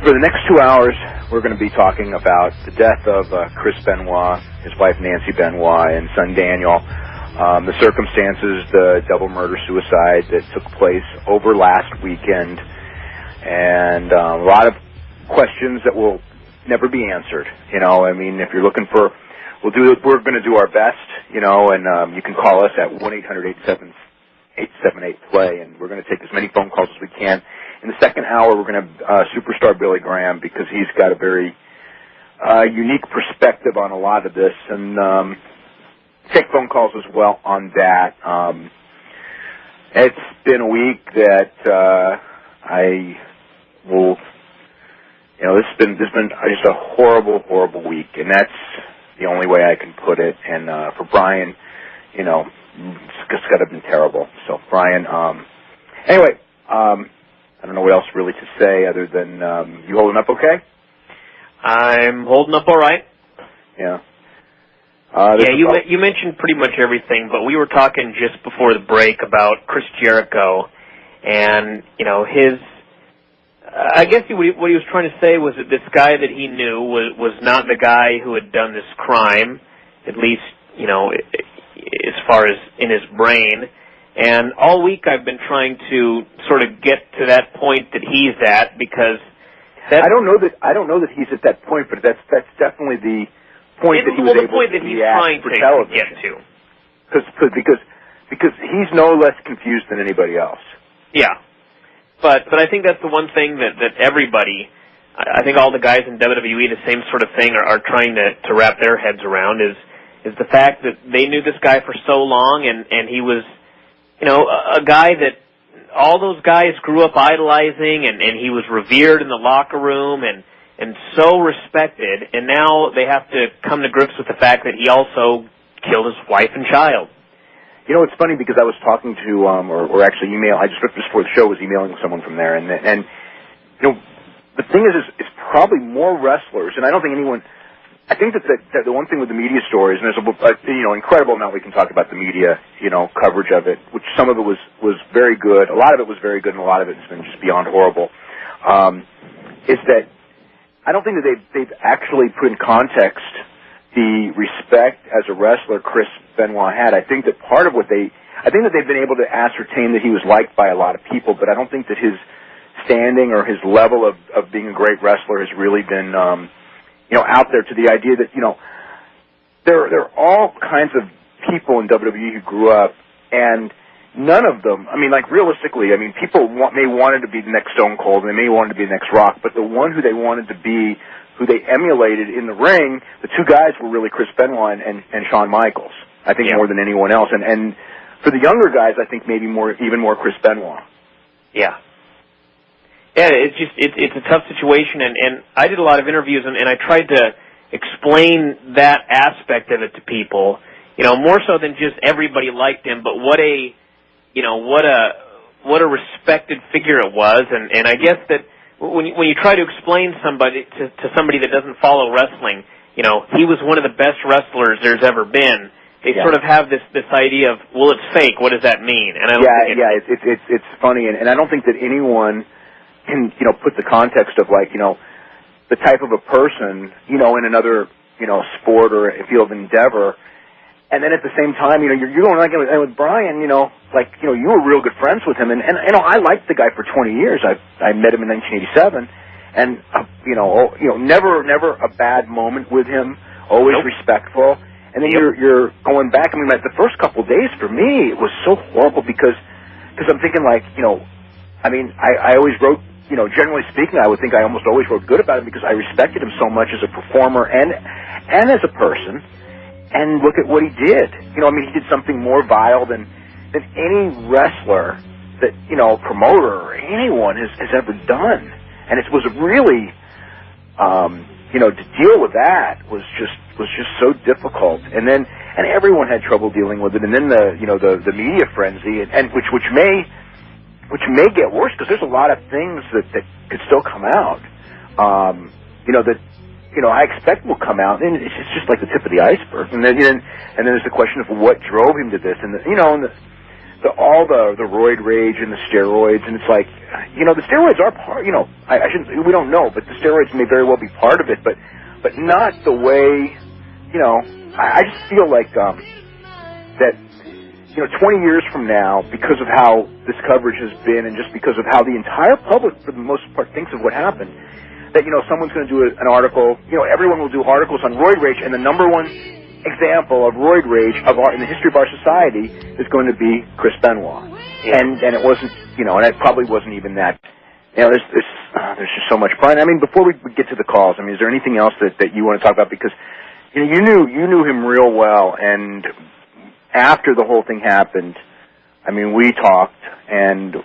For the next 2 hours, we're going to be talking about the death of Chris Benoit, his wife Nancy Benoit, and son Daniel, the circumstances, the double murder-suicide that took place over last weekend, and a lot of questions that will never be answered. You know, I mean, if you're looking for, we're going to do our best, you know, and you can call us at 1-800-878-play, and we're going to take as many phone calls as we can. In the second hour, we're going to have superstar Billy Graham, because he's got a very unique perspective on a lot of this, and take phone calls as well on that. It's been a week that I will, you know, this has been just a horrible week, and that's the only way I can put it. And for Brian, you know, it's just got to have been terrible. So Brian, anyway, I don't know what else really to say other than you holding up okay? I'm holding up all right. Yeah. You mentioned pretty much everything, but we were talking just before the break about Chris Jericho, and you know I guess what he was trying to say was that this guy that he knew was not the guy who had done this crime, at least, you know, as far as in his brain. And all week I've been trying to sort of get to that point that he's at, because I don't know that he's at that point, but that's definitely the point that he was able to trying for to television. get to. Because he's no less confused than anybody else. Yeah. But I think that's the one thing that everybody, I think all the guys in WWE, the same sort of thing, are trying to wrap their heads around, is the fact that they knew this guy for so long, and he was, you know, a guy that all those guys grew up idolizing, and he was revered in the locker room and so respected, and now they have to come to grips with the fact that he also killed his wife and child. You know, it's funny, because I was talking to, or actually I just before the show was emailing someone from there, and you know, the thing is probably more wrestlers, and I don't think anyone, I think that the one thing with the media stories, and there's a you know, incredible amount we can talk about the media, you know, coverage of it, which some of it was very good, a lot of it was very good, and a lot of it has been just beyond horrible, is that I don't think that they've actually put in context the respect as a wrestler Chris Benoit had. I think that part of I think that they've been able to ascertain that he was liked by a lot of people, but I don't think that his standing or his level of being a great wrestler has really been, you know, out there, to the idea that, you know, there are all kinds of people in WWE who grew up, and none of them, I mean, like, realistically, I mean, people may wanted to be the next Stone Cold, and they may wanted to be the next Rock, but the one who they wanted to be, who they emulated in the ring, the two guys were really Chris Benoit and Shawn Michaels, I think, more than anyone else. And for the younger guys, I think maybe even more Chris Benoit. Yeah. Yeah, it's a tough situation, and I did a lot of interviews, and I tried to explain that aspect of it to people, you know, more so than just everybody liked him, but what a respected figure it was, and I guess that when you try to explain somebody to somebody that doesn't follow wrestling, you know, he was one of the best wrestlers there's ever been. They sort of have this idea of, well, it's fake. What does that mean? And I don't think it's funny, and I don't think that anyone can, you know, put the context of, like, you know, the type of a person, you know, in another, you know, sport or a field of endeavor. And then at the same time, you know, you're going like with Brian, you know, like, you know, you were real good friends with him, and you know, I liked the guy for 20 years. I met him in 1987, and you know, never a bad moment with him. Always respectful. And then you're going back. I mean, like, the first couple of days for me, it was so horrible because I'm thinking, like, you know, I mean, I always wrote, you know, generally speaking, I would think I almost always wrote good about him because I respected him so much as a performer and as a person. And look at what he did. You know, I mean, he did something more vile than any wrestler that, you know, promoter or anyone has ever done. And it was really, you know, to deal with that was just so difficult. And everyone had trouble dealing with it. And then the media frenzy, and which may get worse, because there's a lot of things that could still come out. You know, that, you know, I expect will come out, and it's just like the tip of the iceberg. And then there's the question of what drove him to this. And you know, and all the roid rage and the steroids, and it's like, the steroids are part. I shouldn't. We don't know, but the steroids may very well be part of it, but not the way. I just feel like that. 20 years from now, because of how this coverage has been, and just because of how the entire public, for the most part, thinks of what happened, that someone's going to do an article. Everyone will do articles on roid rage, and the number one example of roid rage in the history of our society is going to be Chris Benoit. Yeah. And it wasn't, and it probably wasn't even that. There's just so much. Brian, I mean, before we get to the calls, I mean, is there anything else that you want to talk about? Because you knew him real well, and after the whole thing happened, I mean, we talked, and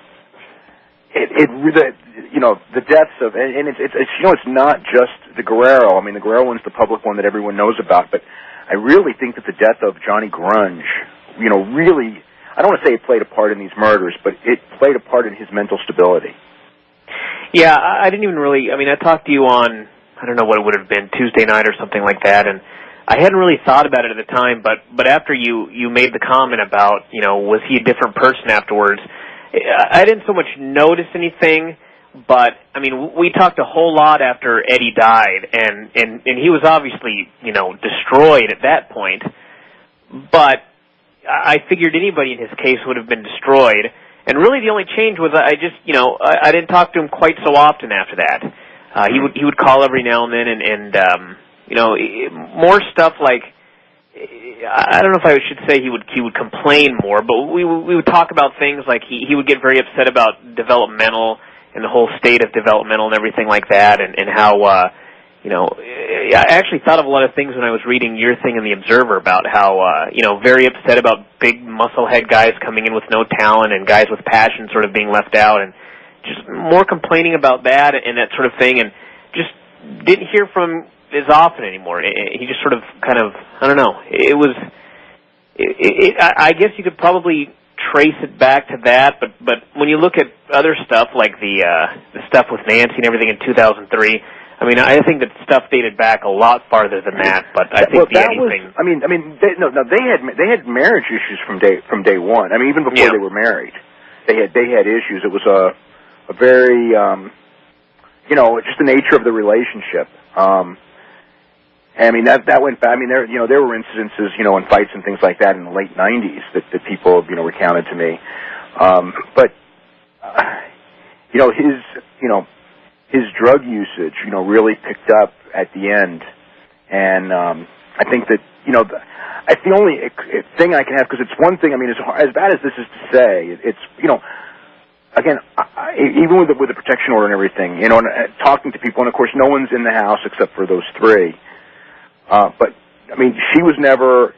the deaths of, and it's not just the Guerrero. I mean, the Guerrero one's the public one that everyone knows about, but I really think that the death of Johnny Grunge, really, I don't want to say it played a part in these murders, but it played a part in his mental stability. Yeah, I didn't even really, I mean, I talked to you on, I don't know what it would have been, Tuesday night or something like that, and I hadn't really thought about it at the time, but after you made the comment about, was he a different person afterwards, I didn't so much notice anything, but, I mean, we talked a whole lot after Eddie died, and he was obviously, destroyed at that point, but I figured anybody in his case would have been destroyed, and really the only change was I just, I didn't talk to him quite so often after that. He would call every now and then, and more stuff like, I don't know if I should say he would complain more, but we would talk about things like he would get very upset about developmental and the whole state of developmental and everything like that, and how, I actually thought of a lot of things when I was reading your thing in the Observer about how, very upset about big musclehead guys coming in with no talent and guys with passion sort of being left out, and just more complaining about that and that sort of thing, and just didn't hear from him as often anymore. He just sort of kind of, I don't know, I guess you could probably trace it back to that, but when you look at other stuff like the stuff with Nancy and everything in 2003, I mean, I think that stuff dated back a lot farther than that. But I think they had marriage issues from day one. I mean, even before they were married, they had issues. It was a very just the nature of the relationship. I mean, that went back. I mean, there were incidences, and fights and things like that in the late '90s that people, recounted to me. But his drug usage, really picked up at the end, and I think that, it's the only thing I can have, because it's one thing. I mean, as bad as this is to say, it's again, even with the protection order and everything, and talking to people, and of course, no one's in the house except for those three. But I mean, she was never,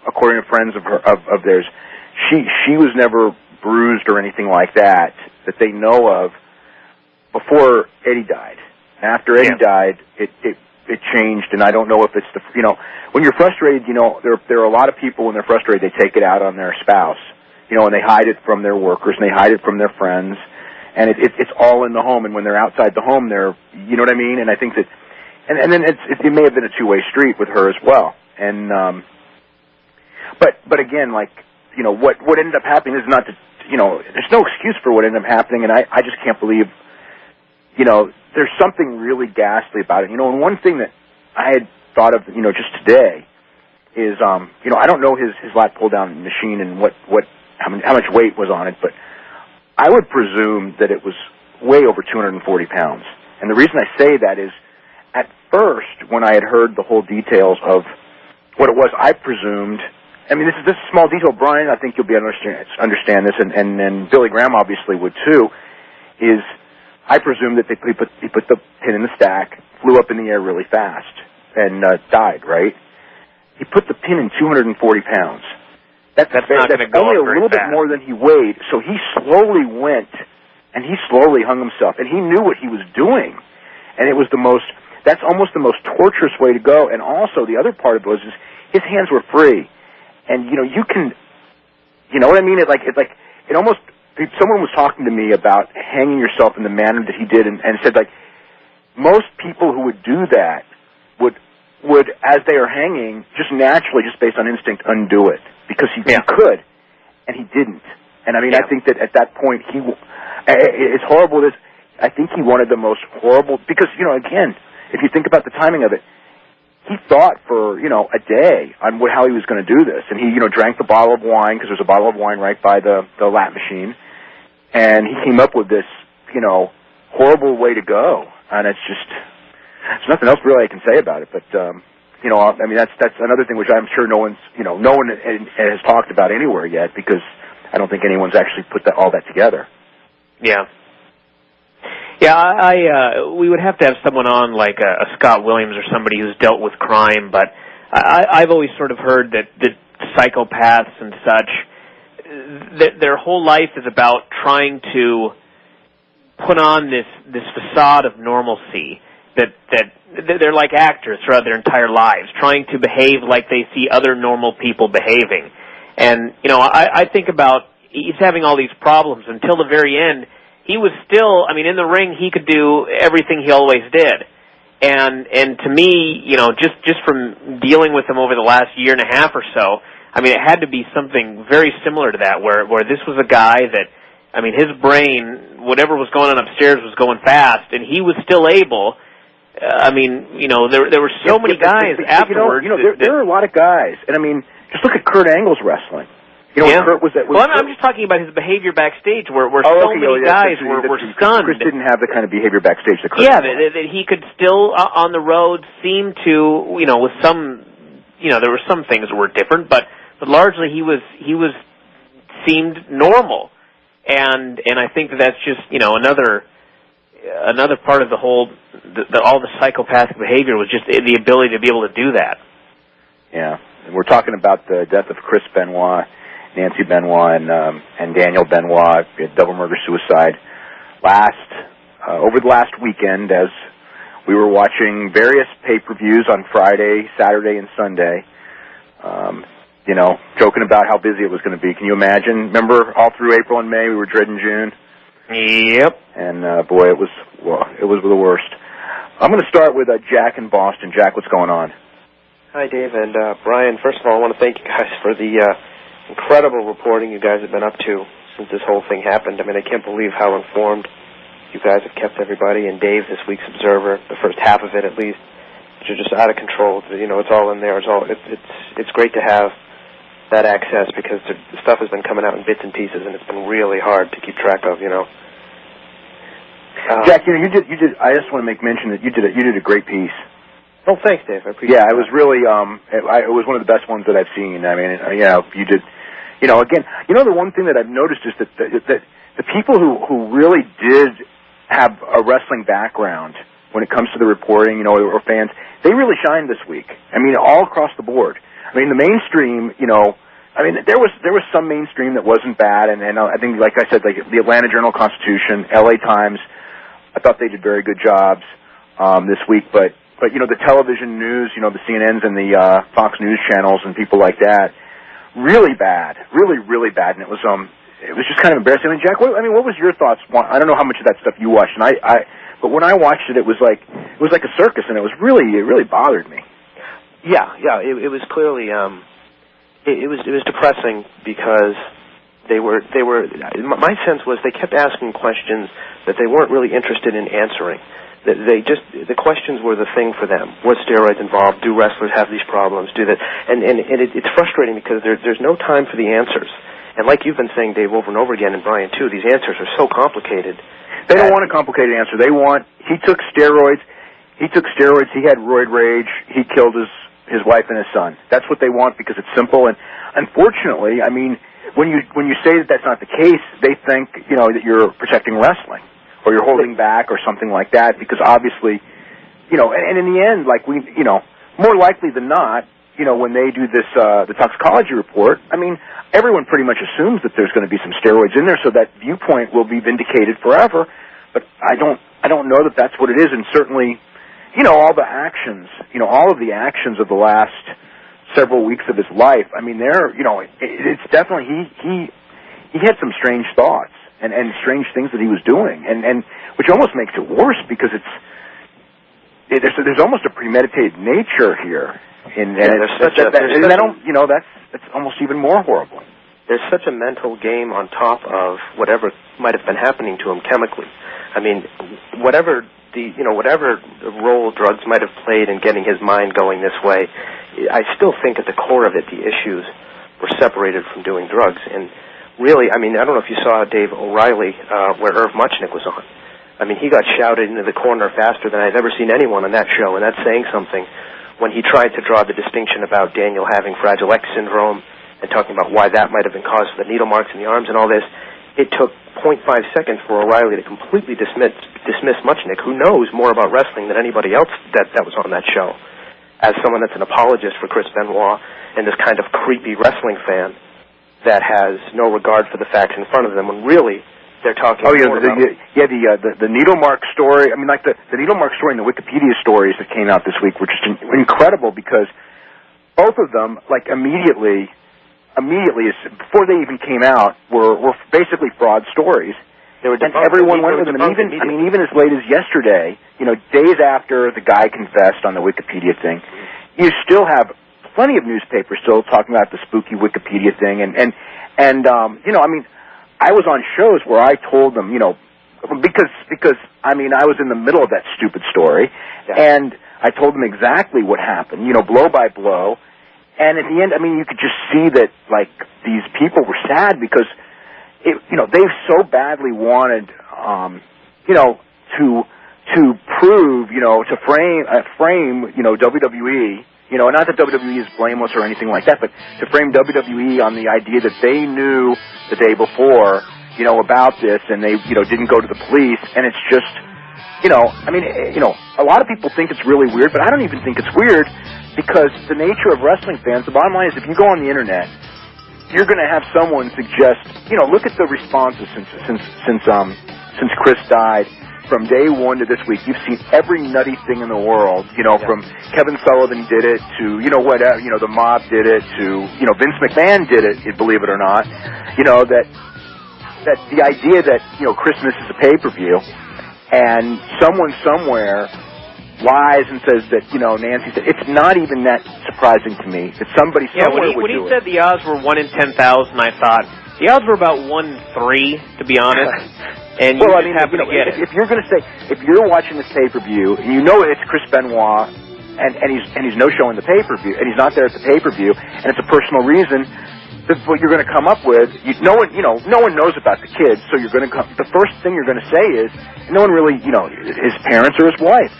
according to friends of theirs, she was never bruised or anything like that they know of before Eddie died. After Eddie died, it changed, and I don't know if it's when you're frustrated, there are a lot of people when they're frustrated, they take it out on their spouse, and they hide it from their workers, and they hide it from their friends, and it's all in the home, and when they're outside the home, they're, you know what I mean? And I think that, and then it may have been a two-way street with her as well, and but again, like, what ended up happening is not there's no excuse for what ended up happening, and I just can't believe, there's something really ghastly about it. And one thing that I had thought of, just today is, I don't know his lat pull-down machine and how much weight was on it, but I would presume that it was way over 240 pounds. And the reason I say that is, at first, when I had heard the whole details of what it was, I presumed, I mean, this is a small detail, Brian, I think you'll be able to understand this, and Billy Graham obviously would too, is I presume that he put the pin in the stack, flew up in the air really fast, and died, right? He put the pin in 240 pounds. That's only a little bit more than he weighed, so he slowly went, and he slowly hung himself, and he knew what he was doing, and that's almost the most torturous way to go. And also, the other part of it was his hands were free, and you can, what I mean? It almost. Someone was talking to me about hanging yourself in the manner that he did, and said, like, most people who would do that would, as they are hanging, just naturally, just based on instinct, undo it, because he could. and he didn't. And I mean, I think that at that point, as horrible as, I think he wanted the most horrible, because, again, if you think about the timing of it, he thought for, a day on how he was going to do this. And he, drank the bottle of wine, because there's a bottle of wine right by the lap machine. And he came up with this, horrible way to go. And it's just, there's nothing else really I can say about it. But, I mean, that's another thing which I'm sure no one has talked about anywhere yet, because I don't think anyone's actually put all that together. Yeah. Yeah, we would have to have someone on like a Scott Williams or somebody who's dealt with crime, but I've always sort of heard that psychopaths and such, their whole life is about trying to put on this facade of normalcy, that they're like actors throughout their entire lives, trying to behave like they see other normal people behaving. And, I think about he's having all these problems until the very end. He was still, in the ring, he could do everything he always did. And to me, just from dealing with him over the last year and a half or so, it had to be something very similar to that, where this was a guy that, his brain, whatever was going on upstairs was going fast, and he was still able. There were so many guys afterwards. There are a lot of guys, and just look at Kurt Angle's wrestling. Kurt was that. I'm just talking about his behavior backstage, where so many guys were stunned. Chris didn't have the kind of behavior backstage that Kurt. Yeah, that he could still on the road seem to, with some, there were some things that were different, but largely he seemed normal, and I think that's just another part of the whole, all the psychopathic behavior was just the ability to be able to do that. Yeah, and we're talking about the death of Chris Benoit, Nancy Benoit, and Daniel Benoit, double murder-suicide, over the last weekend, as we were watching various pay-per-views on Friday, Saturday, and Sunday, joking about how busy it was going to be. Can you imagine? Remember, all through April and May, we were dreading June? Yep. And, boy, it was the worst. I'm going to start with Jack in Boston. Jack, what's going on? Hi, Dave and Brian. First of all, I want to thank you guys for the incredible reporting you guys have been up to since this whole thing happened. I can't believe how informed you guys have kept everybody. And Dave, this week's Observer, the first half of it at least, which is just out of control. It's all in there. It's great to have that access, because the stuff has been coming out in bits and pieces, and it's been really hard to keep track of. Jack, you did. I just want to make mention that you did a great piece. Oh, thanks, Dave. I appreciate it. Yeah, it was really, it was one of the best ones that I've seen. You did, again, the one thing that I've noticed is that the people who really did have a wrestling background when it comes to the reporting, or fans, they really shined this week. All across the board. The mainstream, there was some mainstream that wasn't bad, and I think, like I said, like the Atlanta Journal-Constitution, LA Times, I thought they did very good jobs this week, but the television news, the CNNs and the Fox News channels and people like that, really bad, really, really bad. And it was just kind of embarrassing. Jack, what was your thoughts? I don't know how much of that stuff you watched, but when I watched it, it was like a circus, and it really bothered me. Yeah, it was clearly, it was depressing, because they were. My sense was they kept asking questions that they weren't really interested in answering. The questions were the thing for them. Was steroids involved? Do wrestlers have these problems? Do that? And it's frustrating, because there's no time for the answers. And like you've been saying, Dave, over and over again, and Brian too, these answers are so complicated. They don't want a complicated answer. They want, he took steroids, he had roid rage, he killed his wife and his son. That's what they want, because it's simple. And unfortunately, when you say that that's not the case, they think, that you're protecting wrestling, or you're holding back, or something like that, because obviously, and in the end, like more likely than not, when they do this, the toxicology report, everyone pretty much assumes that there's going to be some steroids in there, so that viewpoint will be vindicated forever. But I don't know that that's what it is, and certainly, all the actions, all of the actions of the last several weeks of his life, it's definitely, he had some strange thoughts. And strange things that he was doing, and which almost makes it worse, because there's almost a premeditated nature here, that's almost even more horrible. there's such a mental game on top of whatever might have been happening to him chemically. I mean, whatever role drugs might have played in getting his mind going this way, I still think at the core of it, the issues were separated from doing drugs. And really, I mean, I don't know if you saw Dave O'Reilly, where Irv Muchnick was on. I mean, he got shouted into the corner faster than I've ever seen anyone on that show, and that's saying something. When he tried to draw the distinction about Daniel having Fragile X syndrome and talking about why that might have been caused for the needle marks in the arms and all this, it took 0.5 seconds for O'Reilly to completely dismiss Muchnick, who knows more about wrestling than anybody else that was on that show, as someone that's an apologist for Chris Benoit and this kind of creepy wrestling fan that has no regard for the facts in front of them, when really they're talking the needle mark story. I mean, like the needle mark story and the Wikipedia stories that came out this week were just incredible, because both of them, like immediately, before they even came out, were basically fraud stories. They were, and everyone went with them. And even as late as yesterday, days after the guy confessed on the Wikipedia thing, you still have plenty of newspapers still talking about the spooky Wikipedia thing, and I mean, I was on shows where I told them, because I mean, I was in the middle of that stupid story, and I told them exactly what happened, blow by blow, and at the end, I mean, you could just see that, like, these people were sad because, they so badly wanted, to prove, to frame, WWE. Not that WWE is blameless or anything like that, but to frame WWE on the idea that they knew the day before, about this, and they, didn't go to the police, and it's just, I mean, a lot of people think it's really weird, but I don't even think it's weird, because the nature of wrestling fans, the bottom line is, if you go on the internet, you're going to have someone suggest, look at the responses since Chris died. From day one to this week, you've seen every nutty thing in the world, from Kevin Sullivan did it to, the mob did it to, Vince McMahon did it, believe it or not, that the idea that, Chris misses a pay-per-view and someone somewhere lies and says that, Nancy said, it's not even that surprising to me that somebody somewhere would do it. When he said the odds were 1 in 10,000, I thought, the odds were about 1 in 3, to be honest. And you happen to get it. If you're going to say, if you're watching this pay-per-view and it's Chris Benoit and he's no show in the pay-per-view and he's not there at the pay-per-view and it's a personal reason, what you're going to come up with, no one knows about the kids, so you're going to the first thing you're going to say is, no one really, his parents or his wife.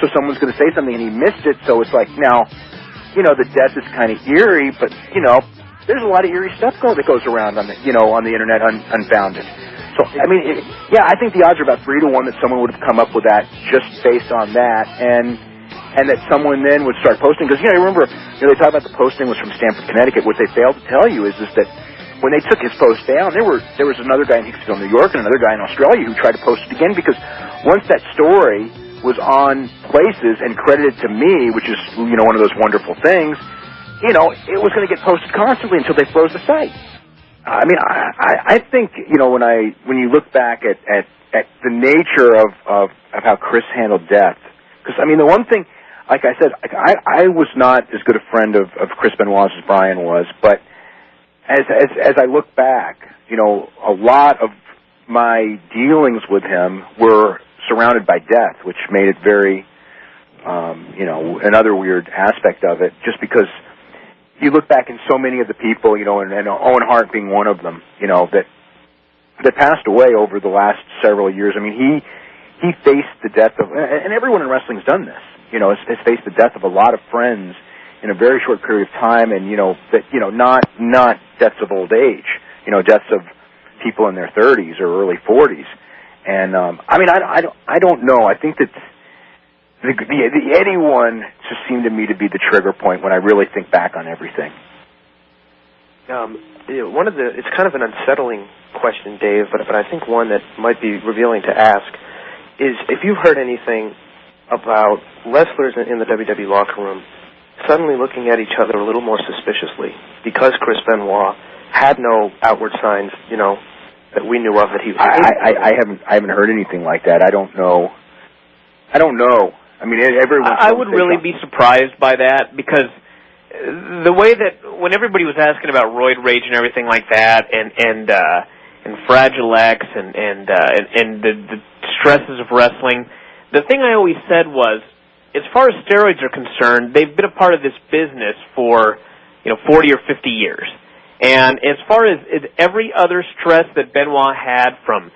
So someone's going to say something and he missed it, so it's like, now, the death is kind of eerie, but, there's a lot of eerie stuff that goes around on the internet unfounded. So, I mean, I think the odds are about 3 to 1 that someone would have come up with that just based on that, and that someone then would start posting. Because, I remember, they talk about the posting was from Stamford, Connecticut. What they failed to tell you is that when they took his post down, there was another guy in Hicksville, New York, and another guy in Australia who tried to post it again, because once that story was on places and credited to me, which is, one of those wonderful things, it was going to get posted constantly until they froze the site. I mean, I think, when you look back at the nature of how Chris handled death, because, I mean, the one thing, like I said, I was not as good a friend of Chris Benoit as Brian was, but as I look back, a lot of my dealings with him were surrounded by death, which made it very, another weird aspect of it, just because you look back in so many of the people, and Owen Hart being one of them, that passed away over the last several years. I mean, he faced the death of, and everyone in wrestling's done this, has faced the death of a lot of friends in a very short period of time, and, not deaths of old age, deaths of people in their 30s or early 40s. And, I mean, I don't know. I think that the Eddie one just seemed to me to be the trigger point when I really think back on everything. It's kind of an unsettling question, Dave, but I think one that might be revealing to ask is if you've heard anything about wrestlers in the WWE locker room suddenly looking at each other a little more suspiciously because Chris Benoit had no outward signs, that we knew of that he was. I haven't heard anything like that. I don't know. I mean, everyone. I would really be surprised by that, because the way that when everybody was asking about roid rage and everything like that, and Fragile X and the stresses of wrestling, the thing I always said was, as far as steroids are concerned, they've been a part of this business for 40 or 50 years. And as far as every other stress that Benoit had, from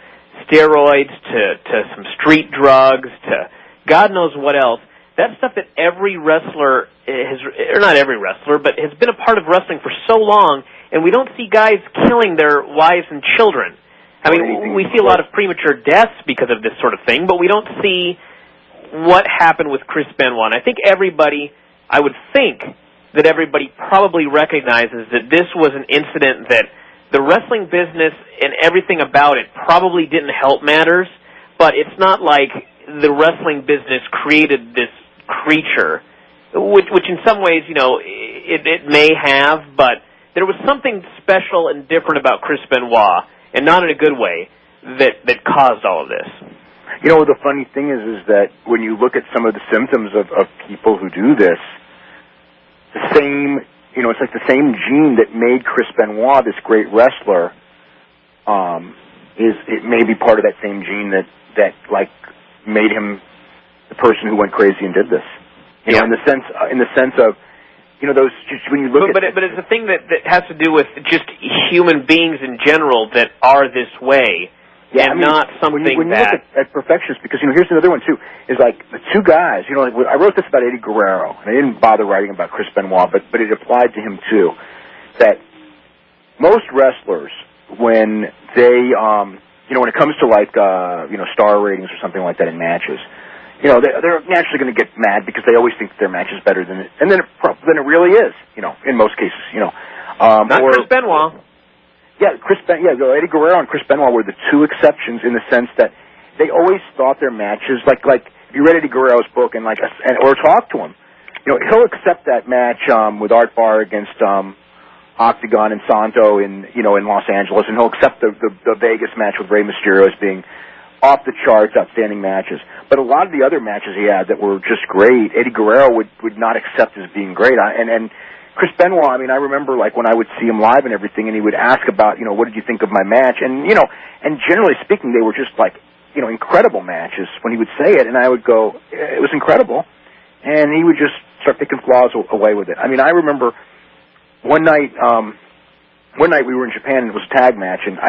steroids to some street drugs to God knows what else, that's stuff that every wrestler has, or not every wrestler, but has been a part of wrestling for so long, and we don't see guys killing their wives and children. I mean, we see a lot of premature deaths because of this sort of thing, but we don't see what happened with Chris Benoit. And I think I would think that everybody probably recognizes that this was an incident that the wrestling business and everything about it probably didn't help matters, but it's not like the wrestling business created this creature, which in some ways, it may have, but there was something special and different about Chris Benoit, and not in a good way, that caused all of this. The funny thing is that when you look at some of the symptoms of people who do this, the same, it's like the same gene that made Chris Benoit this great wrestler, it may be part of that same gene that made him the person who went crazy and did this. In the sense of, those, just when you look but it's a thing that has to do with just human beings in general that are this way. Yeah, not something when you look at perfectionists, because here's another one too, is like the two guys. I wrote this about Eddie Guerrero, and I didn't bother writing about Chris Benoit, but it applied to him too. That most wrestlers, when they, when it comes to star ratings or something like that in matches, they're naturally going to get mad because they always think their match is better than it, and then it really is. In most cases, not Chris Benoit. Yeah, Eddie Guerrero and Chris Benoit were the two exceptions in the sense that they always thought their matches, like if you read Eddie Guerrero's book or talk to him, he'll accept that match with Art Barr against Octagon and Santo in Los Angeles, and he'll accept the Vegas match with Rey Mysterio as being off the charts, outstanding matches. But a lot of the other matches he had that were just great, Eddie Guerrero would not accept as being great. And Chris Benoit, I remember when I would see him live and everything, and he would ask about, what did you think of my match? And, and generally speaking, they were just incredible matches when he would say it, and I would go, it was incredible. And he would just start picking flaws away with it. I remember one night we were in Japan, and it was a tag match, and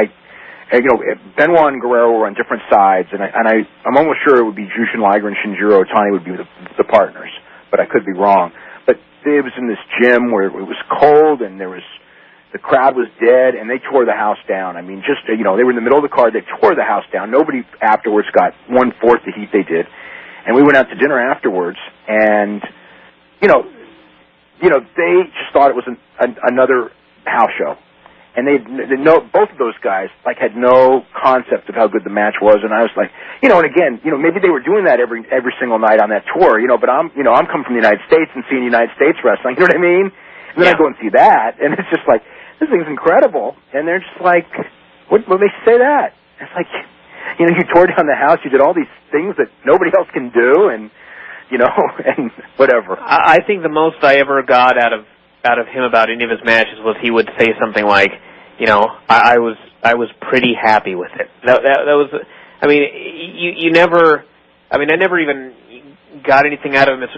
Benoit and Guerrero were on different sides, and I'm almost sure it would be Jushin Liger and Shinjiro Otani would be the partners, but I could be wrong. But it was in this gym where it was cold, and the crowd was dead, and they tore the house down. They were in the middle of the card, they tore the house down. Nobody afterwards got 1/4 the heat they did, and we went out to dinner afterwards, and they just thought it was another house show. And both of those guys had no concept of how good the match was, and I was like, and again, maybe they were doing that every single night on that tour, but I'm coming from the United States and seeing United States wrestling, you know what I mean? And then I go and see that, and it's just like, this thing's incredible, and they're just like, what makes you say that? It's like, you tore down the house, you did all these things that nobody else can do, and and whatever. I think the most I ever got out of him about any of his matches was he would say something like, I was pretty happy with it. That was, you never, I never even got anything out of him.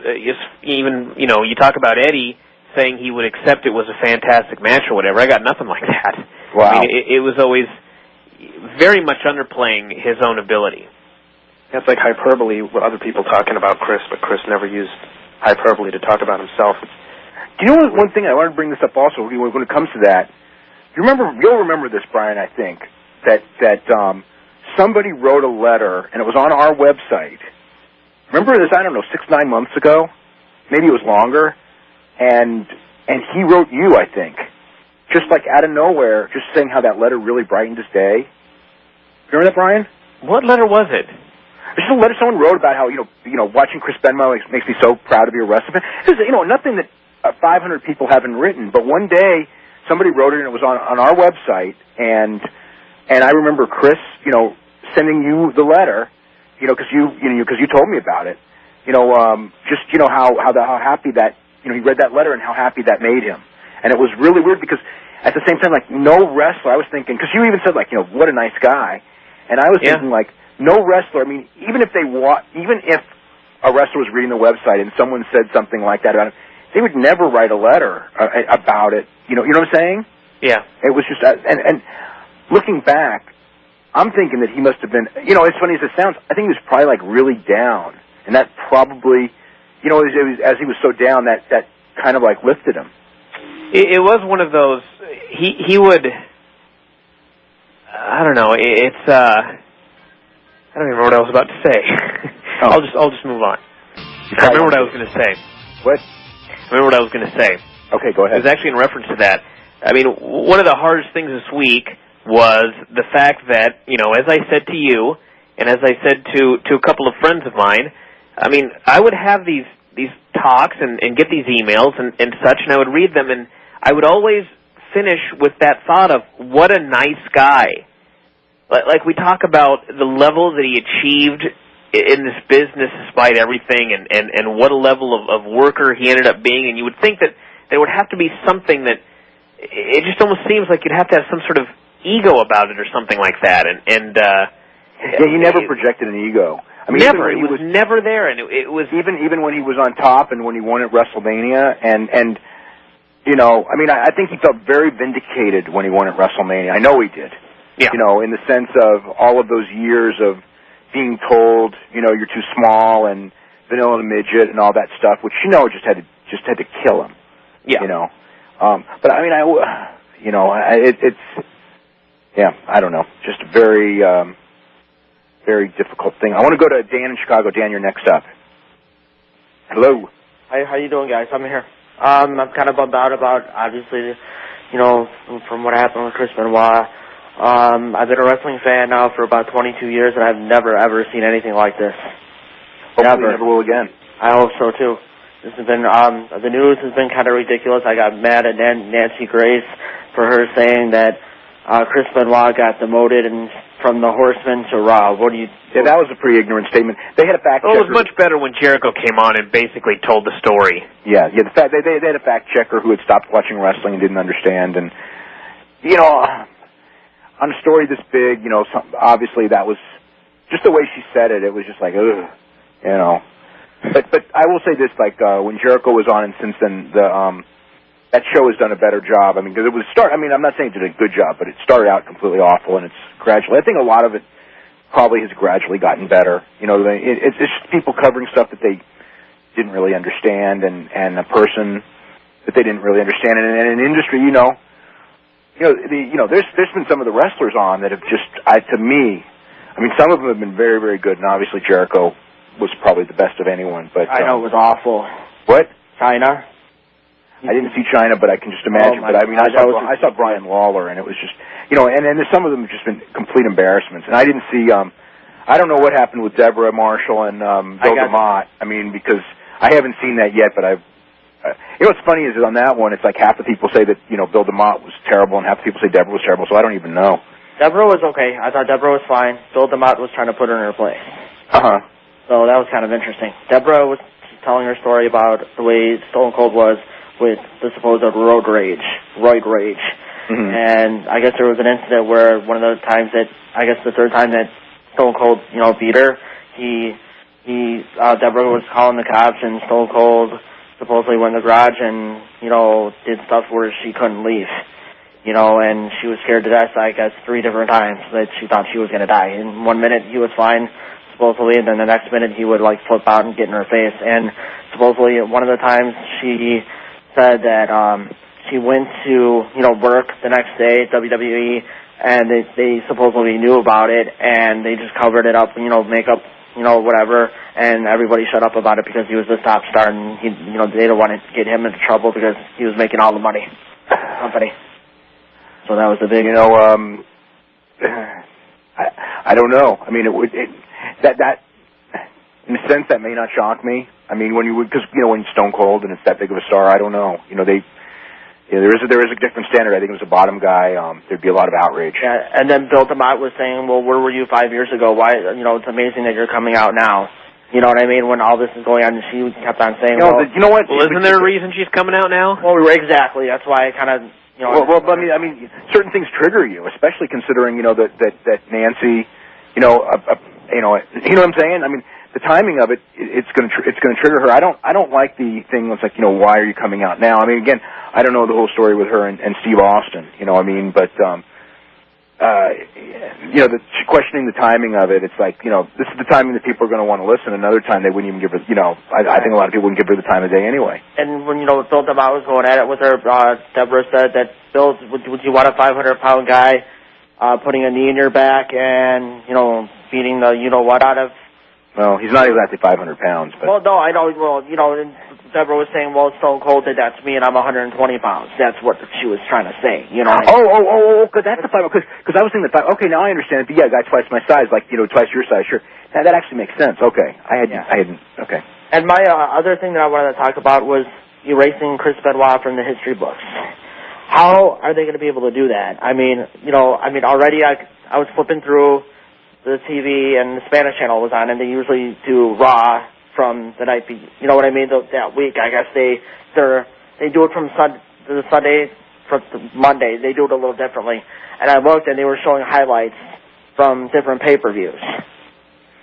Even, you talk about Eddie saying he would accept it was a fantastic match or whatever. I got nothing like that. Wow. It was always very much underplaying his own ability. That's like hyperbole with other people talking about Chris, but Chris never used hyperbole to talk about himself. Do you know one thing, I want to bring this up also, when it comes to that, you'll remember this, Brian, I think, that somebody wrote a letter, and it was on our website. Remember this, 6-9 months ago? Maybe it was longer. And he wrote you, I think. Just out of nowhere, just saying how that letter really brightened his day. Remember that, Brian? What letter was it? It's just a letter someone wrote about how, watching Chris Benoit makes me so proud to be a wrestler fan. This is, nothing that 500 people haven't written, but one day somebody wrote it and it was on our website, and I remember Chris, sending you the letter, because you told me about it, how happy that he read that letter and how happy that made him. And it was really weird because at the same time, like, no wrestler, I was thinking, because you even said, like, what a nice guy. And I was thinking, like, no wrestler, I mean, even if a wrestler was reading the website and someone said something like that about him, they would never write a letter about it. You know what I'm saying? Yeah. It was just, and looking back, I'm thinking that he must have been, as funny as it sounds, I think he was probably, like, really down. And that probably, it was, as he was so down, that kind of, like, lifted him. It was one of those, he would, I don't know, I don't even remember what I was about to say. I'll just move on. I remember what I was going to say. What? I remember what I was going to say. Okay, go ahead. It was actually in reference to that. I mean, one of the hardest things this week was the fact that, as I said to you, and as I said to a couple of friends of mine, I mean, I would have these talks and get these emails and such, and I would read them, and I would always finish with that thought of, what a nice guy. Like we talk about the level that he achieved in this business despite everything, and what a level of worker he ended up being, and you would think that there would have to be something that, it just almost seems like you'd have to have some sort of ego about it or something like that, he never projected an ego. I mean, never. It was never there, and it was even when he was on top and when he won at WrestleMania, and I mean, I think he felt very vindicated when he won at WrestleMania. I know he did. Yeah. In the sense of all of those years of being told, you're too small and vanilla and midget and all that stuff, which just had to kill him. Yeah. But I mean, I don't know, just a very very difficult thing. I want to go to Dan in Chicago. Dan, you're next up. Hello. Hi, how you doing, guys? I'm here. I'm kind of bummed out about, obviously, from what happened with Chris Benoit. I've been a wrestling fan now for about 22 years, and I've never, ever seen anything like this. Hopefully never will again. I hope so, too. This has been, the news has been kind of ridiculous. I got mad at Nancy Grace for her saying that Chris Benoit got demoted from the Horsemen to Raw. Yeah, that was a pretty ignorant statement. They had a fact checker. It was much better when Jericho came on and basically told the story. Yeah. They had a fact checker who had stopped watching wrestling and didn't understand, and on a story this big, obviously that was just the way she said it. It was just like, ugh, But I will say this, like when Jericho was on, and since then that show has done a better job. I mean, because it was I mean, I'm not saying it did a good job, but it started out completely awful, and it's gradually. I think a lot of it probably has gradually gotten better. It's just people covering stuff that they didn't really understand, and a person that they didn't really understand, and an industry, there's been some of the wrestlers on that have just, to me, I mean, some of them have been very, very good, and obviously Jericho was probably the best of anyone. But I know it was awful. What? China. I didn't see China, but I can just imagine. But I mean, I saw Brian Lawler, and it was just, and some of them have just been complete embarrassments. And I didn't see, I don't know what happened with Deborah Marshall and Bill DeMott. I mean, because I haven't seen that yet, but what's funny is that on that one, it's like half the people say that, Bill DeMott was terrible, and half the people say Deborah was terrible, so I don't even know. Deborah was okay. I thought Deborah was fine. Bill DeMott was trying to put her in her place. Uh-huh. So that was kind of interesting. Deborah was telling her story about the way Stone Cold was with the supposed roid rage. Mm-hmm. And I guess there was an incident where one of the times that, I guess the third time that Stone Cold, beat her, Deborah was calling the cops, and Stone Cold supposedly went in the garage and, did stuff where she couldn't leave, and she was scared to death, I guess, 3 different times that she thought she was going to die. In 1 minute, he was fine, supposedly, and then the next minute he would, flip out and get in her face. And supposedly, one of the times she said that she went to, work the next day at WWE, and they supposedly knew about it, and they just covered it up, makeup, whatever, and everybody shut up about it because he was the top star, and they didn't want to get him into trouble because he was making all the money for the company. So that was the big, I don't know. I mean, that in a sense that may not shock me. I mean, because when Stone Cold and it's that big of a star, I don't know. There is a different standard. I think it was a bottom guy. There'd be a lot of outrage. Yeah, and then Bill DeMott was saying, "Well, where were you 5 years ago? Why? It's amazing that you're coming out now." You know what I mean? When all this is going on, and she kept on saying, you know what? Well, isn't there a reason she's coming out now? Well, exactly. That's why I kind of, you know. Well, I mean, certain things trigger you, especially considering, you know, that Nancy, you know, you know what I'm saying? I mean, the timing of it, it's going to trigger her. I don't like the thing that's like, you know, why are you coming out now? I mean, again, I don't know the whole story with her and Steve Austin, you know what I mean? But, you know, questioning the timing of it, it's like, you know, this is the timing that people are going to want to listen. Another time they wouldn't even give her, you know, I think a lot of people wouldn't give her the time of day anyway. And when, you know, Bill DeMott was going at it with her, Deborah said that, Bill, would you want a 500-pound guy putting a knee in your back and, you know, beating the you-know-what out of... Well, he's not exactly 500 pounds, but... Well, no, I know, well, you know, Deborah was saying, well, Stone Cold did that to me, and I'm 120 pounds. That's what she was trying to say, you know. Because that's the 500, because I was thinking okay, now I understand it. Yeah, a guy twice my size, like, you know, twice your size, sure. Now, that actually makes sense. Okay, I hadn't, okay. And my other thing that I wanted to talk about was erasing Chris Benoit from the history books. How are they going to be able to do that? I mean, you know, already I was flipping through the TV, and the Spanish channel was on, and they usually do Raw from the night, you know what I mean, that week. I guess they do it from Sunday from Monday. They do it a little differently. And I looked, and they were showing highlights from different pay-per-views.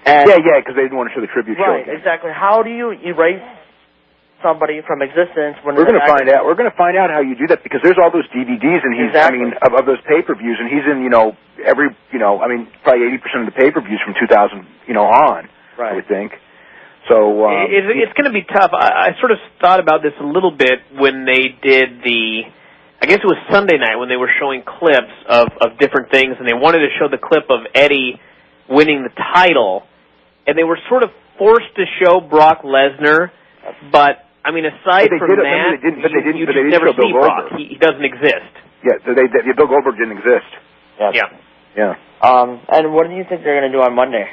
And yeah, because they didn't want to show the tribute show. Right, exactly. How do you erase somebody from existence when we're going to find out? We're going to find out how you do that, because there's all those DVDs, and he's I mean of those pay-per-views, and he's in, you know, every, you know, I mean probably 80% of the pay-per-views from 2000, you know, on. Right. I would think. So it's going to be tough. I sort of thought about this a little bit when they did I guess it was Sunday night when they were showing clips of different things, and they wanted to show the clip of Eddie winning the title, and they were sort of forced to show Brock Lesnar, but I mean, aside from that, you just never see Brock. He doesn't exist. Yeah, so Bill Goldberg didn't exist. Yeah. And what do you think they're going to do on Monday?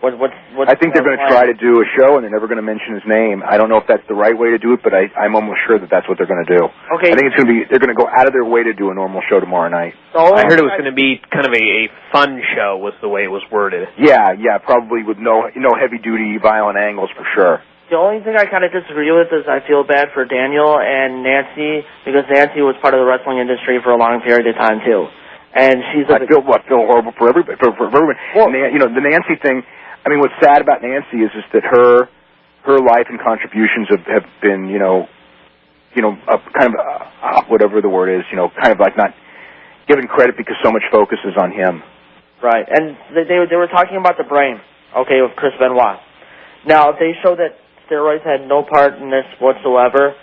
I think they're going to try to do a show, and they're never going to mention his name. I don't know if that's the right way to do it, but I'm almost sure that that's what they're going to do. Okay. I think they're going to go out of their way to do a normal show tomorrow night. So I heard it was going to be kind of a fun show, was the way it was worded. Yeah, probably with no heavy-duty violent angles for sure. The only thing I kind of disagree with is I feel bad for Daniel and Nancy, because Nancy was part of the wrestling industry for a long period of time too, and she's. I feel horrible for everybody. For everybody. Well, you know, the Nancy thing. I mean, what's sad about Nancy is that her life and contributions have been, you know, kind of whatever the word is, you know, kind of like not given credit because so much focus is on him. Right, and they were talking about the brain, okay, with Chris Benoit. Now, if they show that steroids had no part in this whatsoever.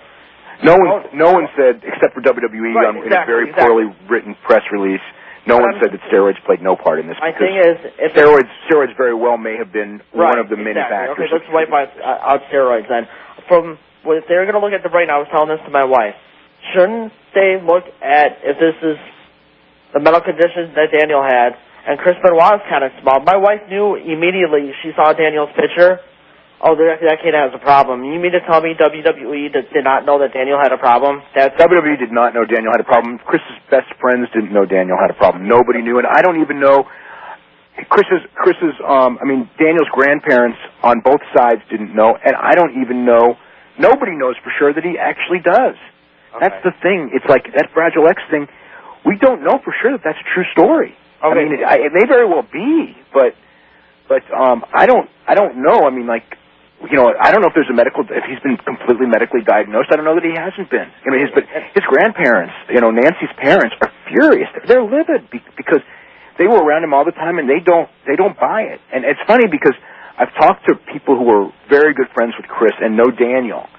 No one said, except for WWE, in a very poorly written press release. No one said that steroids played no part in this. My thing is, if steroids very well may have been one of the many factors. Okay, let's wipe out steroids then. If they're going to look at the brain, I was telling this to my wife, shouldn't they look at if this is the medical condition that Daniel had, and Chris Benoit is kind of small. My wife knew immediately, she saw Daniel's picture, oh, that kid has a problem. You mean to tell me WWE did not know that Daniel had a problem? WWE did not know Daniel had a problem. Chris's best friends didn't know Daniel had a problem. Nobody knew, and I don't even know Daniel's grandparents on both sides didn't know, and I don't even know, nobody knows for sure that he actually does. Okay. That's the thing. It's like that Fragile X thing, we don't know for sure that that's a true story. Okay. I mean, it may very well be, but I don't know. I mean, like, you know, I don't know if he's been completely medically diagnosed. I don't know that he hasn't been. I mean, his grandparents, you know, Nancy's parents are furious. They're livid because they were around him all the time, and they don't buy it. And it's funny because I've talked to people who are very good friends with Chris and know Daniel,